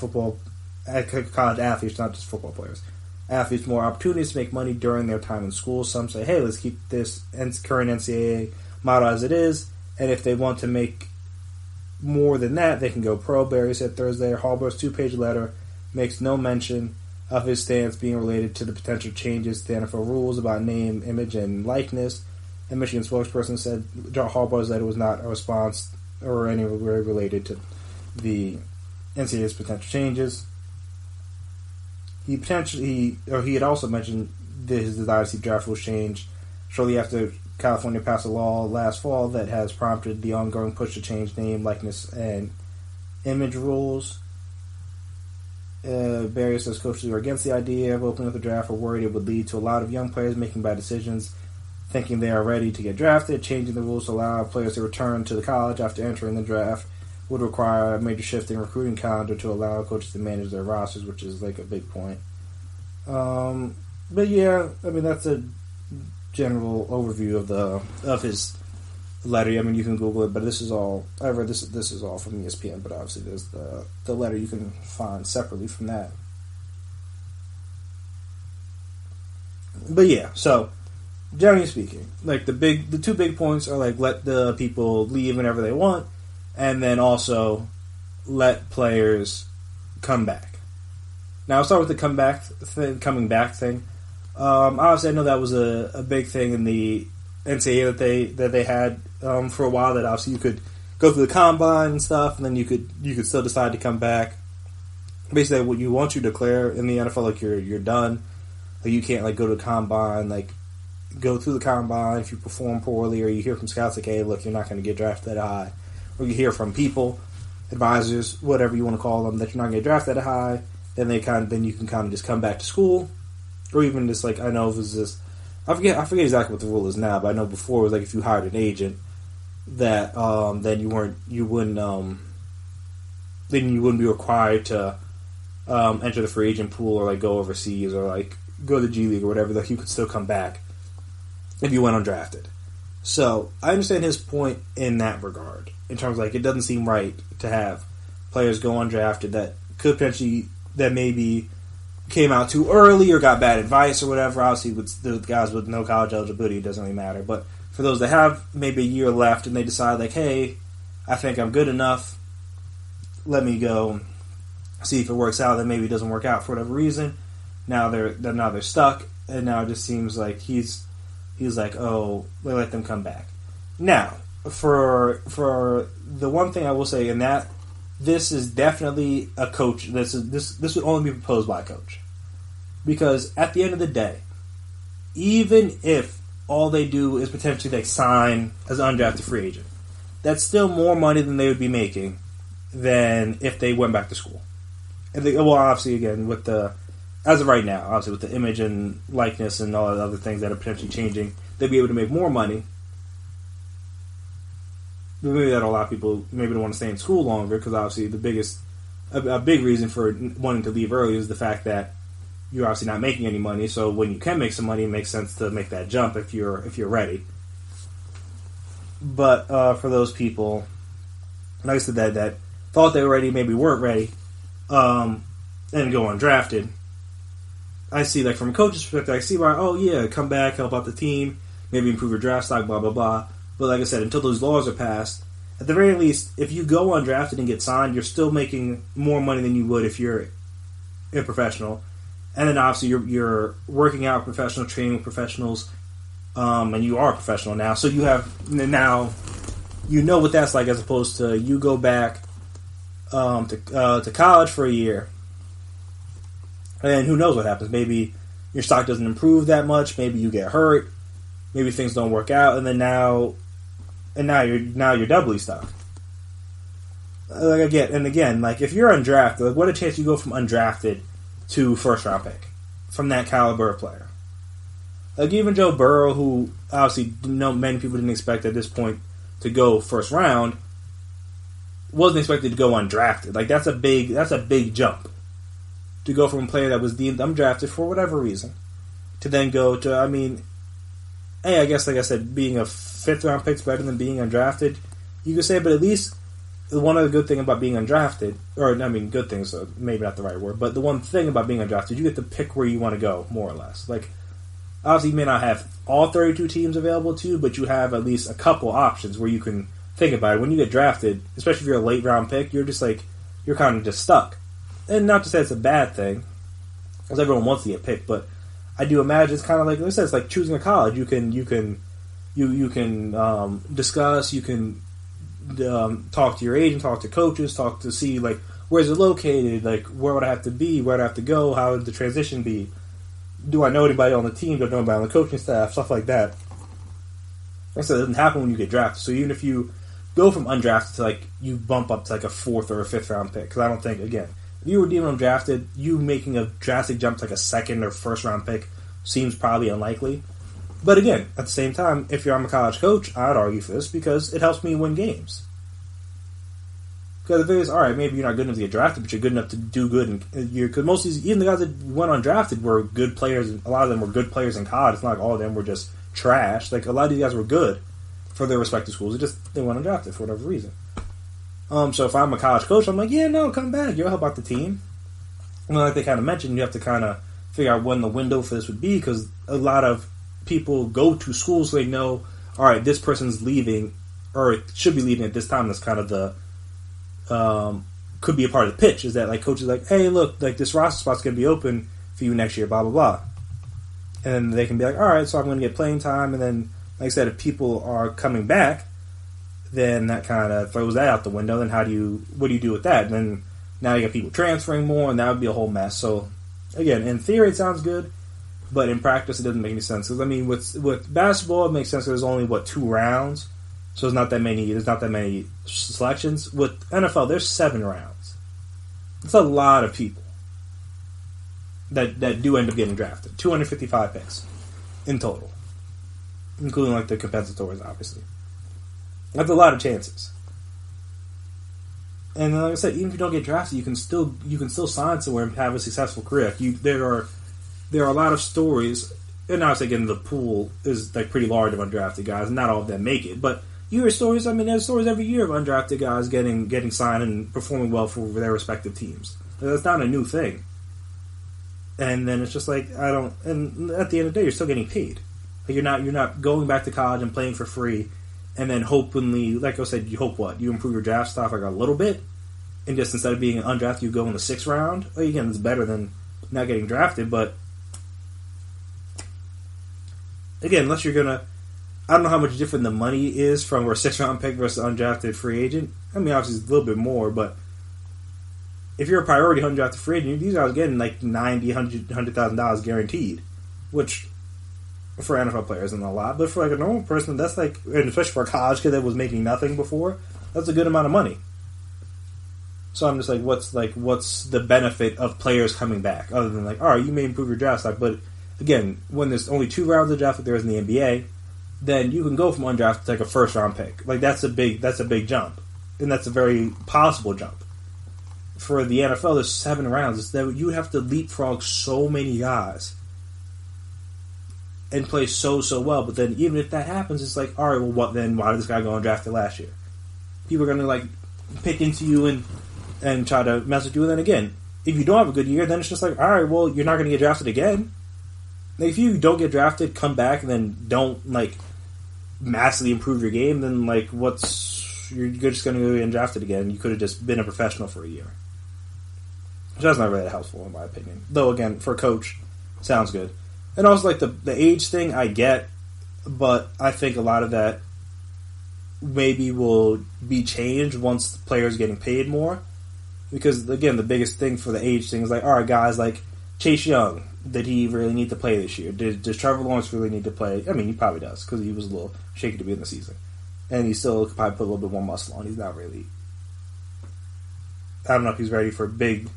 athletes, not just football players, athletes more opportunities to make money during their time in school. Some say, hey, let's keep this current NCAA model as it is, and if they want to make more than that, they can go pro. Barry said Thursday. Harbaugh's 2-page letter makes no mention of his stance being related to the potential changes to the NFL rules about name, image, and likeness. A Michigan spokesperson said Harbaugh's letter was not a response or anywhere related to the NCAA's potential changes. He had also mentioned his desire to see draft rules change shortly after California passed a law last fall that has prompted the ongoing push to change name, likeness, and image rules. Barry says coaches who are against the idea of opening up the draft are worried it would lead to a lot of young players making bad decisions, thinking they are ready to get drafted. Changing the rules to allow players to return to the college after entering the draft would require a major shift in recruiting calendar to allow coaches to manage their rosters, which is like a big point. But yeah, I mean, that's a general overview of his letter. I mean, you can Google it, but this is all I read. This is all from ESPN, but obviously there's the letter you can find separately from that. But yeah, so generally speaking, like the 2 big points are like let the people leave whenever they want, and then also let players come back. Now I'll start with the coming back thing. Obviously, I know that was a big thing in the NCAA that they had for a while. That obviously you could go through the combine and stuff, and then you could still decide to come back. Basically, what you want you to declare in the NFL, like you're done. Like you can't like go to the combine, like go through the combine if you perform poorly, or you hear from scouts like, hey, look, you're not going to get drafted that high, or you hear from people, advisors, whatever you want to call them, that you're not going to get drafted that high. Then you can kind of just come back to school. Or even just like, I know it was just, I forget exactly what the rule is now, but I know before it was like if you hired an agent that then you wouldn't be required to enter the free agent pool or like go overseas or like go to the G League or whatever. Like you could still come back if you went undrafted. So I understand his point in that regard, in terms of like it doesn't seem right to have players go undrafted that could potentially, that maybe came out too early or got bad advice or whatever. Obviously, with the guys with no college eligibility, it doesn't really matter. But for those that have maybe a year left and they decide like, hey, I think I'm good enough. Let me go see if it works out. Then maybe it doesn't work out for whatever reason. Now they're stuck, and now it just seems like he's like, oh, let them come back. Now, for the one thing I will say in that, this is definitely a coach. This would only be proposed by a coach, because at the end of the day, even if all they do is potentially they sign as an undrafted free agent, that's still more money than they would be making than if they went back to school. And obviously, again, as of right now, obviously with the image and likeness and all the other things that are potentially changing, they'd be able to make more money. But maybe that a lot of people maybe don't want to stay in school longer, because obviously a big reason for wanting to leave early is the fact that you're obviously not making any money. So when you can make some money, it makes sense to make that jump if you're ready. But for those people, like I said, that thought they were ready, maybe weren't ready, and go undrafted, I see, like, from a coach's perspective, I see why, oh yeah, come back, help out the team, maybe improve your draft stock, blah, blah, blah. But like I said, until those laws are passed, at the very least, if you go undrafted and get signed, you're still making more money than you would if you're a professional. And then obviously you're working out professional, training with professionals, and you are a professional now. So you know what that's like, as opposed to you go back to college for a year, and who knows what happens. Maybe your stock doesn't improve that much. Maybe you get hurt. Maybe things don't work out, and then now you're doubly stuck. Like again, like if you're undrafted, like what a chance you go from undrafted to first round pick from that caliber of player. Like even Joe Burrow, who obviously many people didn't expect at this point to go first round, wasn't expected to go undrafted. Like that's a big jump to go from a player that was deemed undrafted for whatever reason to then go to, I mean, hey, I guess like I said, being a fifth round pick is better than being undrafted. You could say, but at least one other good thing about being undrafted, or I mean, good things, so maybe not the right word, but the one thing about being undrafted, you get to pick where you want to go, more or less. Like, obviously, you may not have all 32 teams available to you, but you have at least a couple options where you can think about it. When you get drafted, especially if you're a late round pick, you're kind of just stuck. And not to say it's a bad thing, because everyone wants to get picked, but I do imagine it's kind of like I said, it's like choosing a college. You can discuss, you can talk to your agent, talk to coaches, talk to see like where's it located, like where would I have to be, where would I have to go, how would the transition be, do I know anybody on the team, do I know anybody on the coaching staff, stuff like that. Like I said, it doesn't happen when you get drafted. So even if you go from undrafted to like you bump up to like a fourth or a fifth round pick, because I don't think, again, if you were deemed undrafted, you making a drastic jump to like a second or first round pick seems probably unlikely. But again, at the same time, if I'm a college coach, I'd argue for this because it helps me win games. Because the thing is, all right, maybe you're not good enough to get drafted, but you're good enough to do good. Because most of these, even the guys that went undrafted were good players. A lot of them were good players in college. It's not like all of them were just trash. Like a lot of these guys were good for their respective schools. It just they went undrafted for whatever reason. So if I'm a college coach, I'm like, yeah, no, come back. You'll help out the team. And like they kind of mentioned, you have to kind of figure out when the window for this would be, because a lot of people go to schools so they know, all right, this person's leaving or should be leaving at this time. That's kind of the could be a part of the pitch, is that like coaches like, hey, look, like this roster spot's going to be open for you next year, blah blah blah, and they can be like, all right, so I'm going to get playing time, and then like I said, if people are coming back, then that kind of throws that out the window. Then what do you do with that? And then now you got people transferring more, and that would be a whole mess. So again, in theory, it sounds good, but in practice, it doesn't make any sense. Because I mean, with basketball, it makes sense. There's only 2 rounds, so there's not that many selections. With NFL, there's 7 rounds. It's a lot of people that do end up getting drafted. 255 picks in total, including like the compensatories, obviously. That's a lot of chances. And like I said, even if you don't get drafted, you can still sign somewhere and have a successful career. There are a lot of stories, and obviously again the pool is like pretty large of undrafted guys, and not all of them make it. But you hear stories. I mean, there's stories every year of undrafted guys getting signed and performing well for their respective teams. That's not a new thing. And then it's just like and at the end of the day, you're still getting paid. Like you're not going back to college and playing for free and then hopefully, like I said, you hope what? You improve your draft stock like a little bit, and just instead of being an undrafted, you go in the 6th round. Well, again, it's better than not getting drafted, but again, unless you're going to, I don't know how much different the money is from a 6th round pick versus undrafted free agent. I mean, obviously it's a little bit more, but if you're a priority undrafted free agent, these guys are getting like $100,000 guaranteed, which for NFL players isn't a lot, but for like a normal person, that's like, and especially for a college kid that was making nothing before, that's a good amount of money. So I'm just like, what's the benefit of players coming back other than like, all right, you may improve your draft stock, but again, when there's only 2 rounds of draft like there is in the NBA, then you can go from undrafted to like a 1st round pick. Like that's a big jump, and that's a very possible jump. For the NFL, there's 7 rounds. It's that you have to leapfrog so many guys and play so well. But then even if that happens, it's like, all right, well, what then? Why did this guy go undrafted last year? People are going to like pick into you and try to mess with you. And then again, if you don't have a good year, then it's just like, all right, well, you're not going to get drafted again. Like, if you don't get drafted, come back, and then don't like massively improve your game, then like you're just going to go get drafted again. You could have just been a professional for a year. Which that's not really that helpful in my opinion. Though again, for a coach, sounds good. And also like the age thing I get, but I think a lot of that maybe will be changed once the players getting paid more. Because again, the biggest thing for the age thing is like, all right, guys, like Chase Young, did he really need to play this year? Does Trevor Lawrence really need to play? I mean, he probably does because he was a little shaky to be in the season, and he still could probably put a little bit more muscle on. He's not really. I don't know if he's ready for big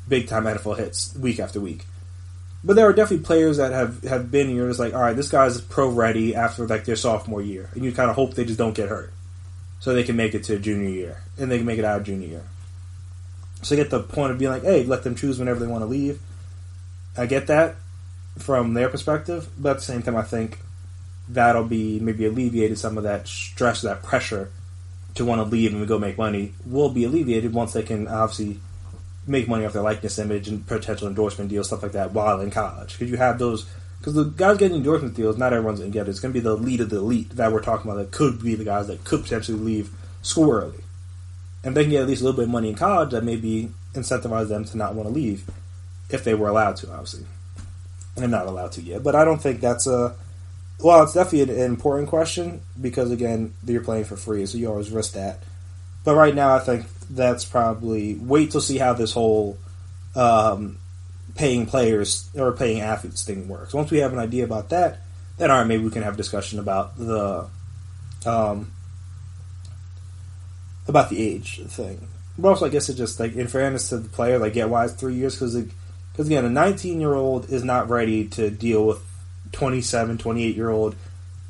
time NFL hits week after week. But there are definitely players that have been, you're just like, all right, this guy's pro ready after like their sophomore year. And you kind of hope they just don't get hurt. So they can make it to junior year. And they can make it out of junior year. So you get the point of being like, hey, let them choose whenever they want to leave. I get that from their perspective. But at the same time, I think that'll be maybe alleviated. Some of that stress, that pressure to want to leave and go make money will be alleviated once they can obviously make money off their likeness, image, and potential endorsement deals, stuff like that, while in college. Because you have those, because the guys getting endorsement deals, not everyone's going to get it. It's going to be the elite of the elite that we're talking about that could be the guys that could potentially leave school early. And they can get at least a little bit of money in college that maybe incentivize them to not want to leave if they were allowed to, obviously. And they're not allowed to yet. But I don't think that's well, it's definitely an important question because, again, you're playing for free, so you always risk that. But right now, I think that's probably wait to see how this whole paying players or paying athletes thing works. Once we have an idea about that, then all right, maybe we can have a discussion about the age thing. But also, I guess it's just like in fairness to the player, like get why it's 3 years because again, a 19-year-old is not ready to deal with 27, 28-year-old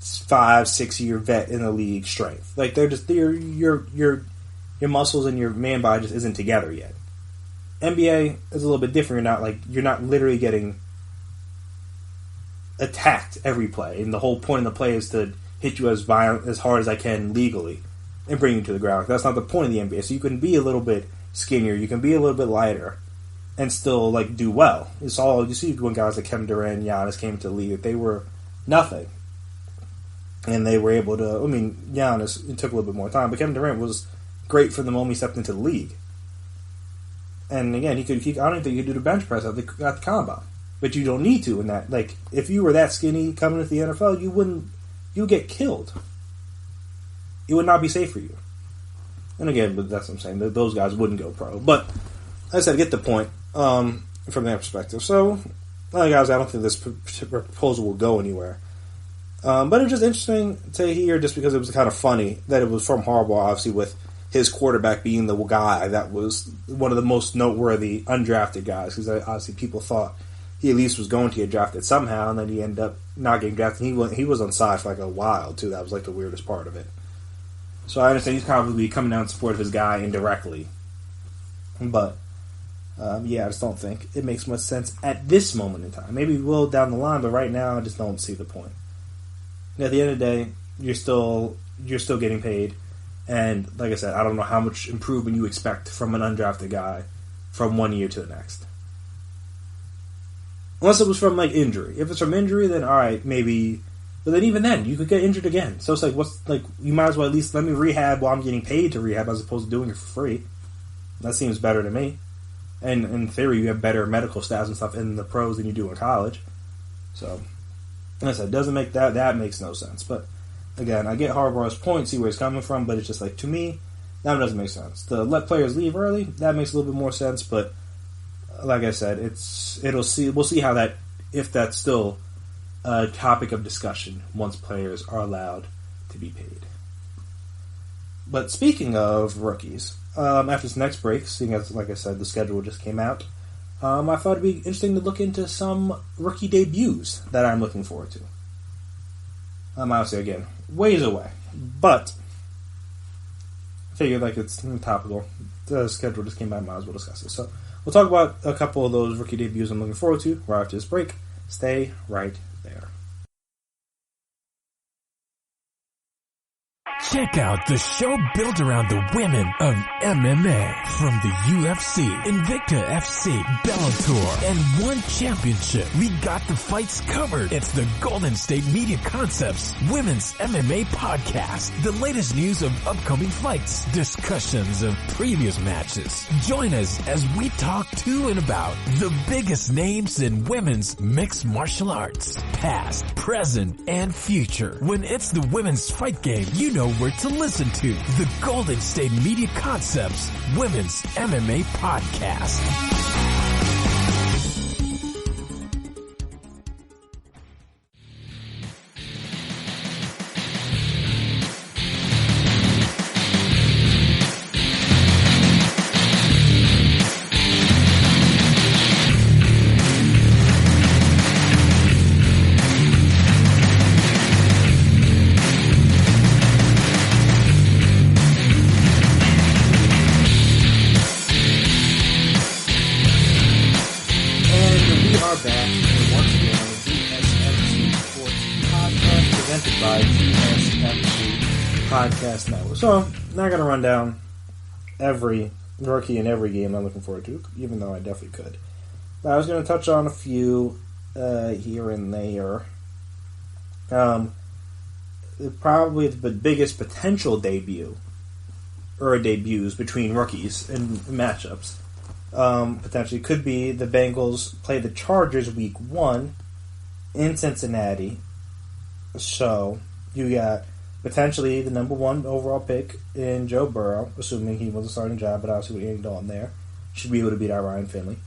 5-6 year vet in the league strength. Like your muscles and your man body just isn't together yet. NBA is a little bit different. You're not literally getting attacked every play, and the whole point of the play is to hit you as hard as I can legally and bring you to the ground. That's not the point of the NBA. So you can be a little bit skinnier, you can be a little bit lighter, and still like do well. It's all you see when guys like Kevin Durant, Giannis came to the league. They were nothing, and they were able to. I mean, Giannis, it took a little bit more time, but Kevin Durant was great for the moment he stepped into the league. And again, I don't even think he could do the bench press at the combine. But you don't need to in that. Like, if you were that skinny coming into the NFL, you'd get killed. It would not be safe for you. And again, but that's what I'm saying. Those guys wouldn't go pro. But, like I said, I get the point from their perspective. So, guys, I don't think this proposal will go anywhere. But it's just interesting to hear, just because it was kind of funny that it was from Harbaugh, obviously, with his quarterback being the guy that was one of the most noteworthy undrafted guys, because obviously people thought he at least was going to get drafted somehow, and then he ended up not getting drafted. He was on side for like a while, too. That was like the weirdest part of it. So I understand he's probably coming down in support of his guy indirectly. But, yeah, I just don't think it makes much sense at this moment in time. Maybe it will down the line, but right now I just don't see the point. And at the end of the day, you're still getting paid. And like I said, I don't know how much improvement you expect from an undrafted guy from 1 year to the next. Unless it was from like injury. If it's from injury, then all right, maybe But then even then, you could get injured again. So it's like, you might as well at least let me rehab while I'm getting paid to rehab as opposed to doing it for free. That seems better to me. And in theory, you have better medical staffs and stuff in the pros than you do in college. So, like I said, doesn't make that makes no sense. But again, I get Harbaugh's point, see where he's coming from, but it's just like, to me, that doesn't make sense. To let players leave early, that makes a little bit more sense. But like I said, we'll see how that, if that's still a topic of discussion once players are allowed to be paid. But speaking of rookies, after this next break, seeing as, like I said, the schedule just came out, I thought it'd be interesting to look into some rookie debuts that I'm looking forward to. Obviously, again, ways away, but I figured like it's topical. The schedule just came out, might as well discuss it. So we'll talk about a couple of those rookie debuts I'm looking forward to right after this break. Stay right there. Check out the show built around the women of MMA. From the UFC, Invicta FC, Bellator, and One Championship. We got the fights covered. It's the Golden State Media Concepts Women's MMA Podcast. The latest news of upcoming fights, discussions of previous matches. Join us as we talk to and about the biggest names in women's mixed martial arts. Past, present, and future. When it's the women's fight game, you know where to listen to. The Golden State Media Concepts Women's MMA Podcast. Podcast Network. So, not going to run down every rookie in every game I'm looking forward to, even though I definitely could. But I was going to touch on a few here and there. Probably the biggest potential debut, or debuts between rookies in matchups, potentially could be the Bengals play the Chargers week 1 in Cincinnati. So, you got potentially the number 1 overall pick in Joe Burrow, assuming he was a starting job, but obviously with Andy Dalton there, should be able to beat out Ryan Finley.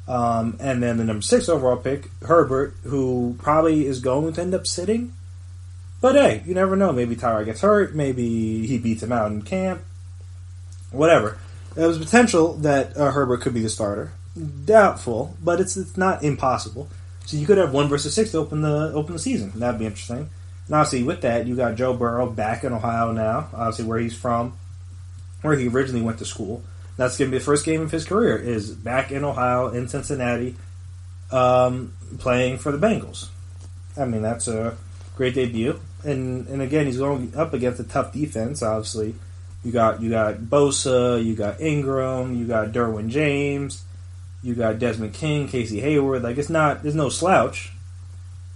And then the number 6 overall pick, Herbert, who probably is going to end up sitting. But hey, you never know. Maybe Tyrod gets hurt. Maybe he beats him out in camp. Whatever. There's potential that Herbert could be the starter. Doubtful, but it's not impossible. So you could have 1 versus 6 to open the season. That'd be interesting. And obviously, with that, you got Joe Burrow back in Ohio now, obviously where he's from, where he originally went to school. That's going to be the first game of his career, is back in Ohio, in Cincinnati, playing for the Bengals. I mean, that's a great debut. And again, he's going up against a tough defense, obviously. You got Bosa, you got Ingram, you got Derwin James, you got Desmond King, Casey Hayward. Like, there's no slouch.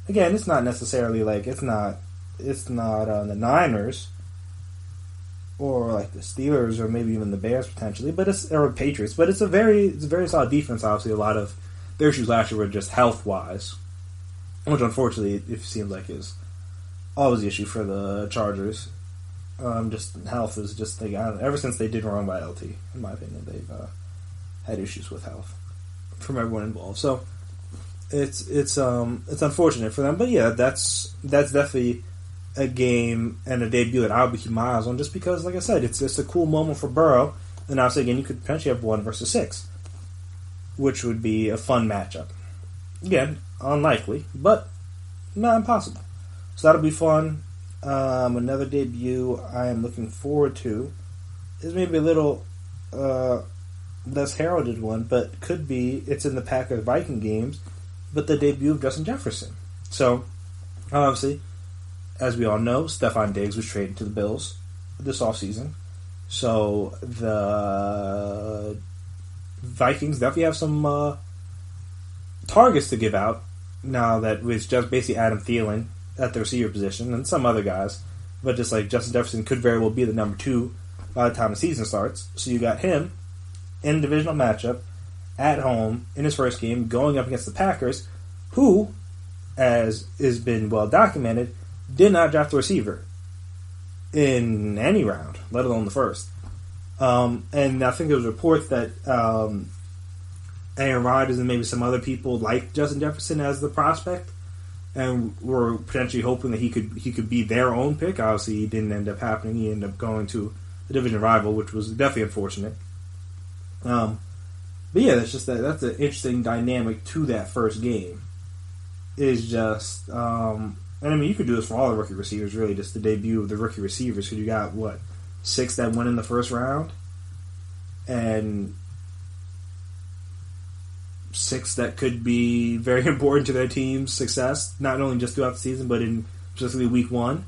Again, it's not necessarily like it's not the Niners or like the Steelers or maybe even the Bears potentially, or Patriots. But it's a very solid defense. Obviously, a lot of their issues last year were just health wise, which unfortunately it seems like is always the issue for the Chargers. Just health is just ever since they did run by LT, in my opinion, they've had issues with health from everyone involved. So. It's unfortunate for them, but yeah, that's definitely a game and a debut that I'll be keeping my eyes on, just because, like I said, it's just a cool moment for Burrow. And obviously, again, you could potentially have 1 versus 6, which would be a fun matchup. Again, unlikely, but not impossible. So that'll be fun. Another debut I am looking forward to is maybe a little less heralded one, but could be. It's in the Packers-Viking games. But the debut of Justin Jefferson. So, obviously, as we all know, Stephon Diggs was traded to the Bills this offseason. So, the Vikings definitely have some targets to give out now that it's just basically Adam Thielen at the receiver position, and some other guys. But just like Justin Jefferson could very well be the number 2 by the time the season starts. So you got him in a divisional matchup at home in his first game going up against the Packers, who, as has been well documented, did not draft a receiver in any round, let alone the first. And I think there was reports that Aaron Rodgers and maybe some other people liked Justin Jefferson as the prospect and were potentially hoping that he could be their own pick. Obviously, it didn't end up happening. He ended up going to the division rival, which was definitely unfortunate. But yeah, that's an interesting dynamic to that first game. Is just, and I mean, you could do this for all the rookie receivers, really, just the debut of the rookie receivers. Because you got, 6 that went in the first round, and 6 that could be very important to their team's success, not only just throughout the season, but in specifically week 1.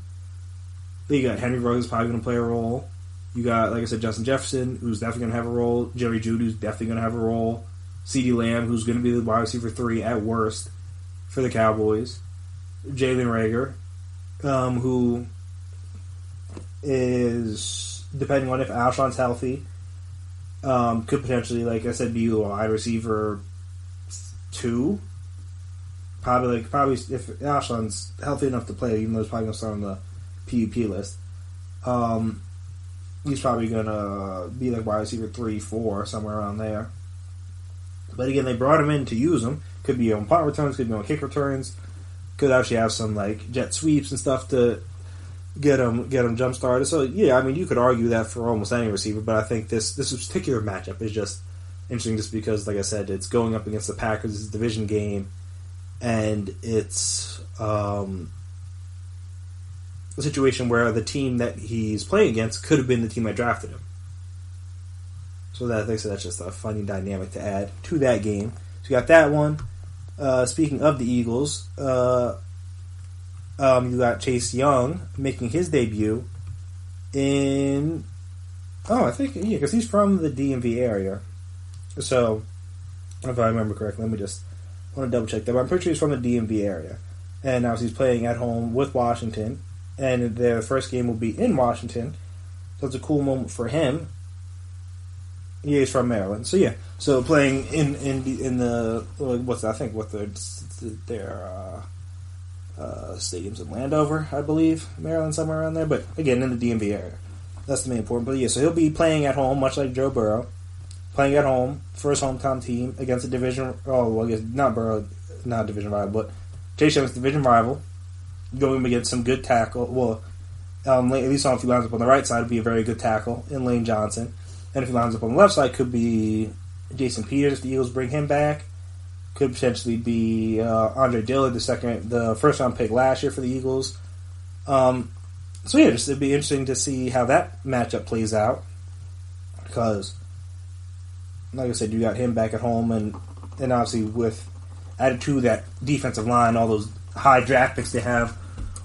Then you got Henry Ruggs probably going to play a role. You got, like I said, Justin Jefferson, who's definitely going to have a role. Jerry Jeudy, who's definitely going to have a role. CeeDee Lamb, who's going to be the wide receiver 3 at worst for the Cowboys. Jalen Reagor, who is, depending on if Alshon's healthy, could potentially, like I said, be a wide receiver 2. Probably if Alshon's healthy enough to play, even though he's probably going to start on the PUP list, he's probably going to be like wide receiver 3, 4, somewhere around there. But again, they brought him in to use him. Could be on punt returns, could be on kick returns. Could actually have some like jet sweeps and stuff to get him jump started. So yeah, I mean, you could argue that for almost any receiver, but I think this particular matchup is just interesting, just because, like I said, it's going up against the Packers. It's a division game, and it's a situation where the team that he's playing against could have been the team that drafted him. So that's just a funny dynamic to add to that game. So you got that one. Speaking of the Eagles, you got Chase Young making his debut in... I think, because he's from the DMV area. So, if I remember correctly, I want to double check that, but I'm pretty sure he's from the DMV area. And now he's playing at home with Washington, and their first game will be in Washington. So it's a cool moment for him. Yeah, he's from Maryland. So yeah, so playing in the their stadium's in Landover, I believe, Maryland, somewhere around there. But again, in the DMV area, that's the main important. But yeah, so he'll be playing at home, much like Joe Burrow, playing at home for his hometown team against a division. Oh, well, I guess not Burrow, not a division rival, but Chase Young's division rival, going against some good tackle. Well, at least if he lines up on the right side, it'd be a very good tackle in Lane Johnson. And if he lines up on the left side, could be Jason Peters if the Eagles bring him back. Could potentially be Andre Dillard, the first round pick last year for the Eagles. So yeah, it'd be interesting to see how that matchup plays out. Because, like I said, you got him back at home, and obviously with added to that defensive line, all those high draft picks they have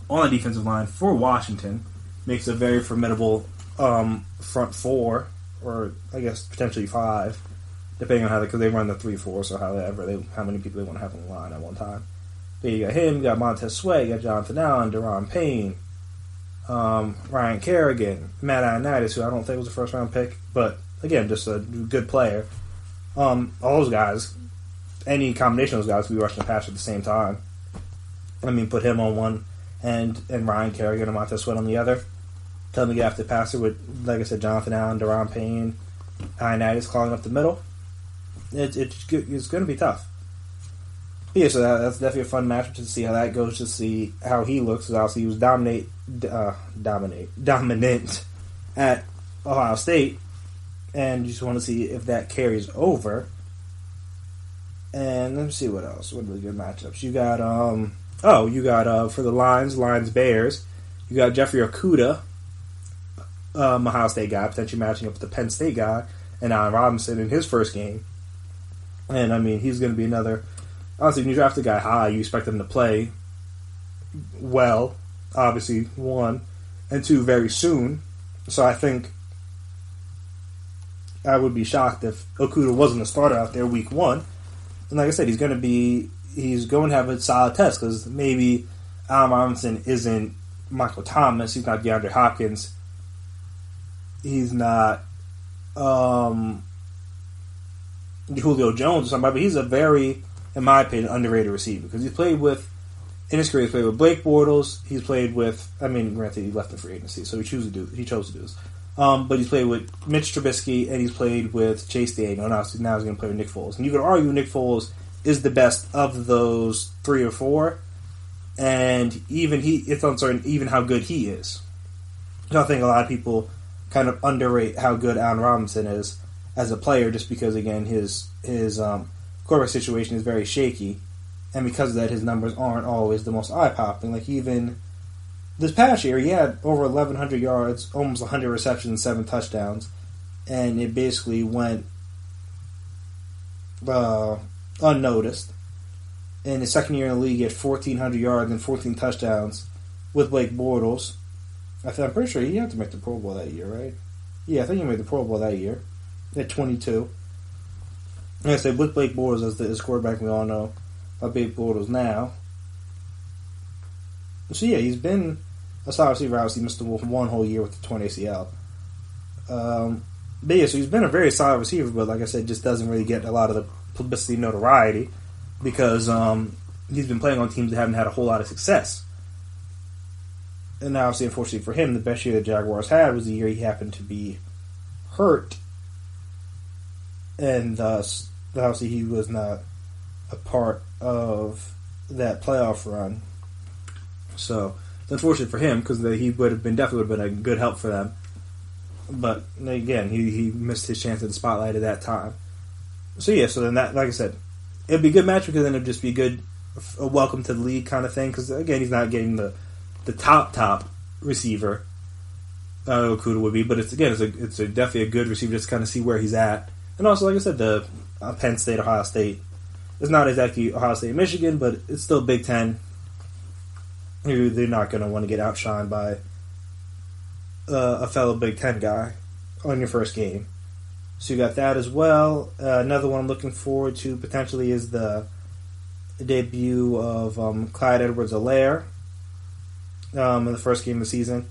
on the defensive line for Washington, makes a very formidable front 4. Or I guess potentially 5, depending on how because they run the 3-4, so how many people they want to have on the line at one time. But you got him, you got Montez Sweat, you got Jonathan Allen, Deron Payne, Ryan Kerrigan, Matt Ioannidis, who I don't think was a first round pick, but again, just a good player. All those guys, any combination of those guys, could be rushing the pass at the same time. I mean, put him on one and Ryan Kerrigan and Montez Sweat on the other. Tell them to get after the passer with, like I said, Jonathan Allen, Deron Payne, Ioannidis clogging up the middle. It's going to be tough. But yeah, so that's definitely a fun matchup to see how that goes, to see how he looks. Because obviously he was dominant at Ohio State, and you just want to see if that carries over. And let me see what else. What are the good matchups? You got for the Lions Bears, you got Jeffrey Okudah, Ohio State guy, potentially matching up with the Penn State guy, and Allen Robinson in his first game. And I mean, he's going to be another. Honestly, when you draft a guy high, you expect him to play well, obviously, 1, and 2, very soon. So I think I would be shocked if Okudah wasn't a starter out there week 1. And like I said, he's going to have a solid test, because maybe Allen Robinson isn't Michael Thomas. He's not DeAndre Hopkins. He's not Julio Jones or somebody, but he's a very, in my opinion, underrated receiver because he's played with, in his career, he's played with Blake Bortles. He's played with, granted, he left in free agency, so he chose to do this. But he's played with Mitch Trubisky and he's played with Chase Daniel. Now he's going to play with Nick Foles. And you could argue Nick Foles is the best of those 3 or 4. And it's uncertain even how good he is. I think a lot of people kind of underrate how good Allen Robinson is as a player just because, again, his quarterback situation is very shaky. And because of that, his numbers aren't always the most eye-popping. Like, even this past year, he had over 1,100 yards, almost 100 receptions, and 7 touchdowns. And it basically went unnoticed. In his second year in the league, he had 1,400 yards and 14 touchdowns with Blake Bortles. I'm pretty sure he had to make the Pro Bowl that year, right? Yeah, I think he made the Pro Bowl that year. He had 22. Like I said, with Blake Bortles as his quarterback, we all know about Blake Bortles now. So yeah, he's been a solid receiver. Obviously, missed the one whole year with the torn ACL. But yeah, so he's been a very solid receiver, but like I said, just doesn't really get a lot of the publicity notoriety because he's been playing on teams that haven't had a whole lot of success. And obviously, unfortunately for him, the best year the Jaguars had was the year he happened to be hurt. And thus, obviously, he was not a part of that playoff run. So, it's unfortunate for him because he definitely would have been a good help for them. But, again, he missed his chance at the spotlight at that time. So, yeah, so then that, like I said, it'd be a good match because then it'd just be a welcome to the league kind of thing because, again, he's not getting the top receiver Okuda would be, but it's definitely a good receiver just to kind of see where he's at. And also, like I said, the Penn State, Ohio State, it's not exactly Ohio State, Michigan, but it's still Big Ten. They're not going to want to get outshined by a fellow Big Ten guy on your first game. So you got that as well. Another one I'm looking forward to potentially is the debut of Clyde Edwards-Helaire in the first game of the season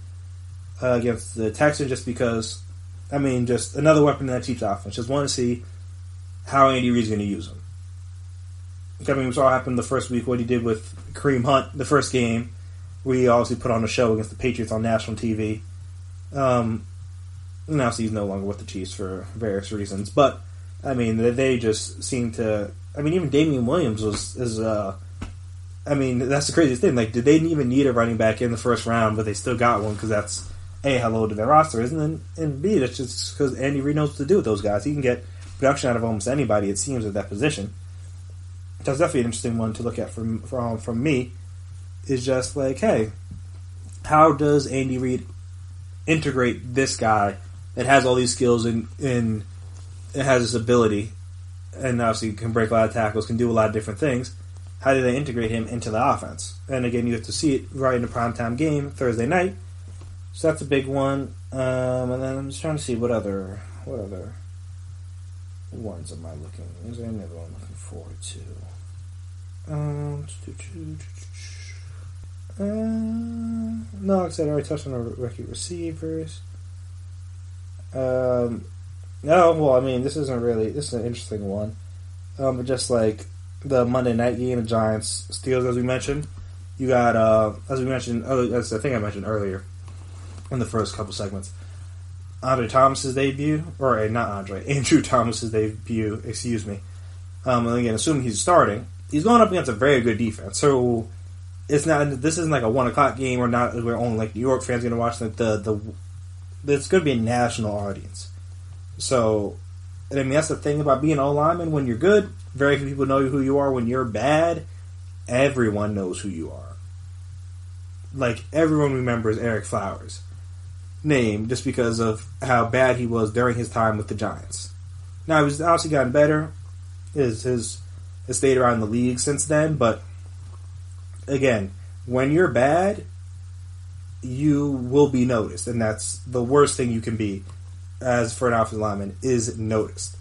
against the Texans, just because, just another weapon in that Chiefs offense. Just want to see how Andy Reid's going to use him. We saw what happened the first week, what he did with Kareem Hunt the first game, where he obviously put on a show against the Patriots on national TV. And obviously he's no longer with the Chiefs for various reasons. But, they just seem to... even Damian Williams is that's the craziest thing. Like, did they even need a running back in the first round, but they still got one because that's, A, how low to their roster is, and B, that's just because Andy Reid knows what to do with those guys. He can get production out of almost anybody, it seems, at that position. That's definitely an interesting one to look at from me. Is just like, hey, how does Andy Reid integrate this guy that has all these skills and has this ability, and obviously can break a lot of tackles, can do a lot of different things? How do they integrate him into the offense? And again, you have to see it right in a primetime game Thursday night. So that's a big one. And then I'm just trying to see what other ones am I looking? Is there another one I'm looking forward to? No, like I said, I already touched on the rookie receivers. This is an interesting one. But just like the Monday night game, the Giants Steelers, as we mentioned, you got as I think I mentioned earlier in the first couple segments, Andrew Thomas's debut. Excuse me. And again, assuming he's starting, he's going up against a very good defense. So this isn't like a 1:00 game or not where only like New York fans are going to watch. Like it's going to be a national audience. So, that's the thing about being an O-lineman. When you're good, very few people know who you are. When you're bad, everyone knows who you are. Like, everyone remembers Eric Flowers' name just because of how bad he was during his time with the Giants. Now, he's obviously gotten better. His stayed around the league since then, but again, when you're bad, you will be noticed, and that's the worst thing you can be as for an offensive lineman, is noticed.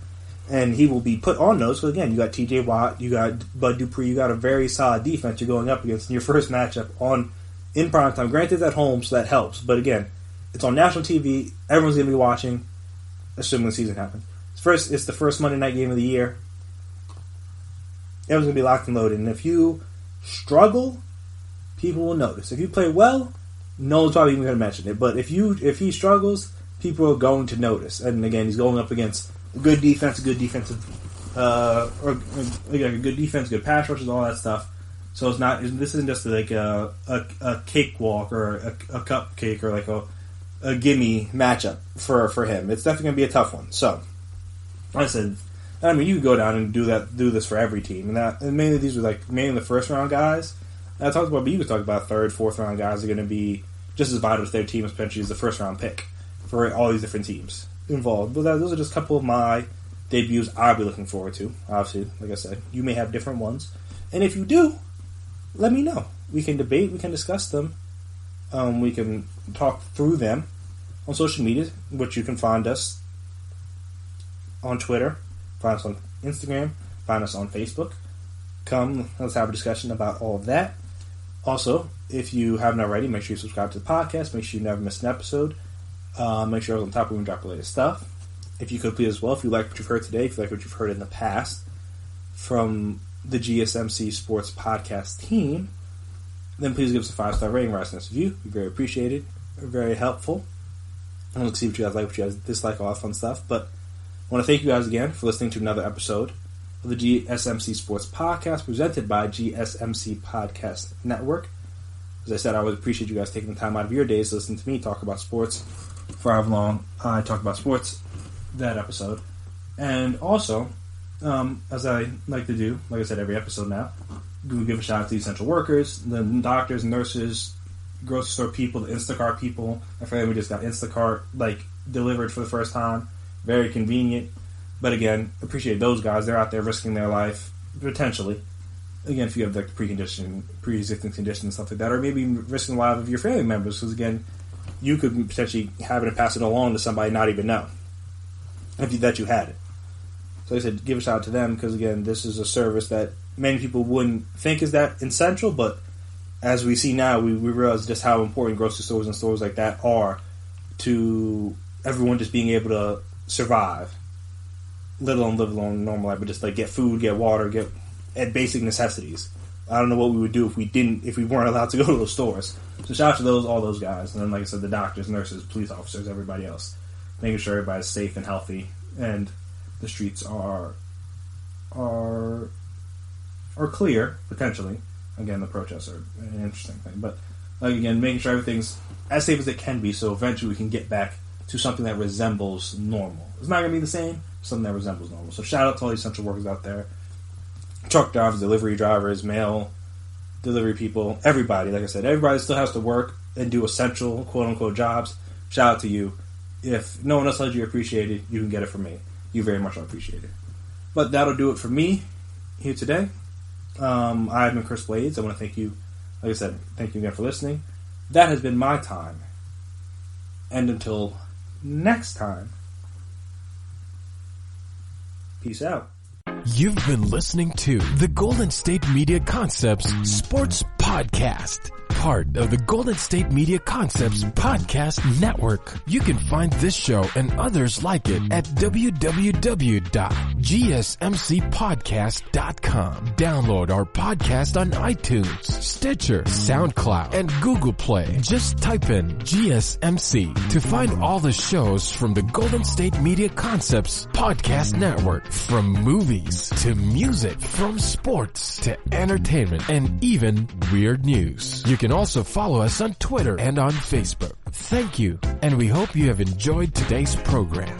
And he will be put on those, because again, you got TJ Watt, you got Bud Dupree, you got a very solid defense you're going up against in your first matchup in primetime. Granted, it's at home, so that helps. But again, it's on national TV. Everyone's going to be watching, assuming the season happens. It's the first Monday night game of the year. Everyone's going to be locked and loaded. And if you struggle, people will notice. If you play well, no one's probably even going to mention it. But if he struggles, people are going to notice. And again, he's going up against a good defense, a good defensive, a good defense, good pass rushes, all that stuff. So this isn't just like a cakewalk or a cupcake or like a gimme matchup for him. It's definitely going to be a tough one. So, like I said, I mean, you could go down and do this for every team, and mainly these were mainly the first round guys. And I talked about, but you could talk about third, fourth round guys are going to be just as vital to their team as potentially as the first round pick for all these different teams involved. But those are just a couple of my debuts I'll be looking forward to. Obviously, like I said, you may have different ones, and if you do, let me know. We can debate, we can discuss them, we can talk through them on social media, which you can find us on Twitter, find us on Instagram, find us on Facebook. Come, let's have a discussion about all of that. Also, if you haven't already, make sure you subscribe to the podcast. Make sure you never miss an episode. Make sure I was on top of when we drop the latest stuff. If you could please as well, if you like what you've heard today, if you like what you've heard in the past from the GSMC Sports Podcast team, then please give us a 5-star rating, write us a nice review. Be very appreciated, very helpful. I want to see what you guys like, what you guys dislike, all that fun stuff. But I want to thank you guys again for listening to another episode of the GSMC Sports Podcast presented by GSMC Podcast Network. As I said, I always appreciate you guys taking the time out of your days to listen to me talk about sports for however long I talk about sports that episode. And also, as I like to do, like I said, every episode now, we give a shout out to the essential workers, the doctors, nurses, grocery store people, the Instacart people. My family just got Instacart delivered for the first time. Very convenient. But again, appreciate those guys. They're out there risking their life, potentially. Again, if you have pre-existing conditions and stuff like that, or maybe risking the life of your family members, because again, you could potentially have it and pass it along to somebody not even know that you had it. So like I said, give a shout out to them, because again, this is a service that many people wouldn't think is that essential, but as we see now, we realize just how important grocery stores and stores like that are to everyone just being able to survive, let alone live a normal life, but just get food, get water, get at basic necessities. I don't know what we would do if we weren't allowed to go to those stores. So shout out to all those guys, and then like I said, the doctors, nurses, police officers, everybody else, making sure everybody's safe and healthy, and the streets are clear potentially. Again, the protests are an interesting thing, but again, making sure everything's as safe as it can be, so eventually we can get back to something that resembles normal. It's not going to be the same, something that resembles normal. So shout out to all the essential workers out there. Truck drivers, delivery drivers, mail delivery people, everybody. Like I said, everybody still has to work and do essential, quote-unquote, jobs. Shout out to you. If no one else lets you appreciate it, you can get it from me. You very much appreciate it. But that'll do it for me here today. I've been Chris Blades. I want to thank you, like I said, thank you again for listening. That has been my time. And until next time, peace out. You've been listening to the Golden State Media Concepts Sports Podcast, part of the Golden State Media Concepts Podcast Network. You can find this show and others like it at www.gsmcpodcast.com. Download our podcast on iTunes, Stitcher, SoundCloud, and Google Play. Just type in GSMC to find all the shows from the Golden State Media Concepts Podcast Network, from movies to music, from sports to entertainment, and even weird news. You can also follow us on Twitter and on Facebook. Thank you, and we hope you have enjoyed today's program.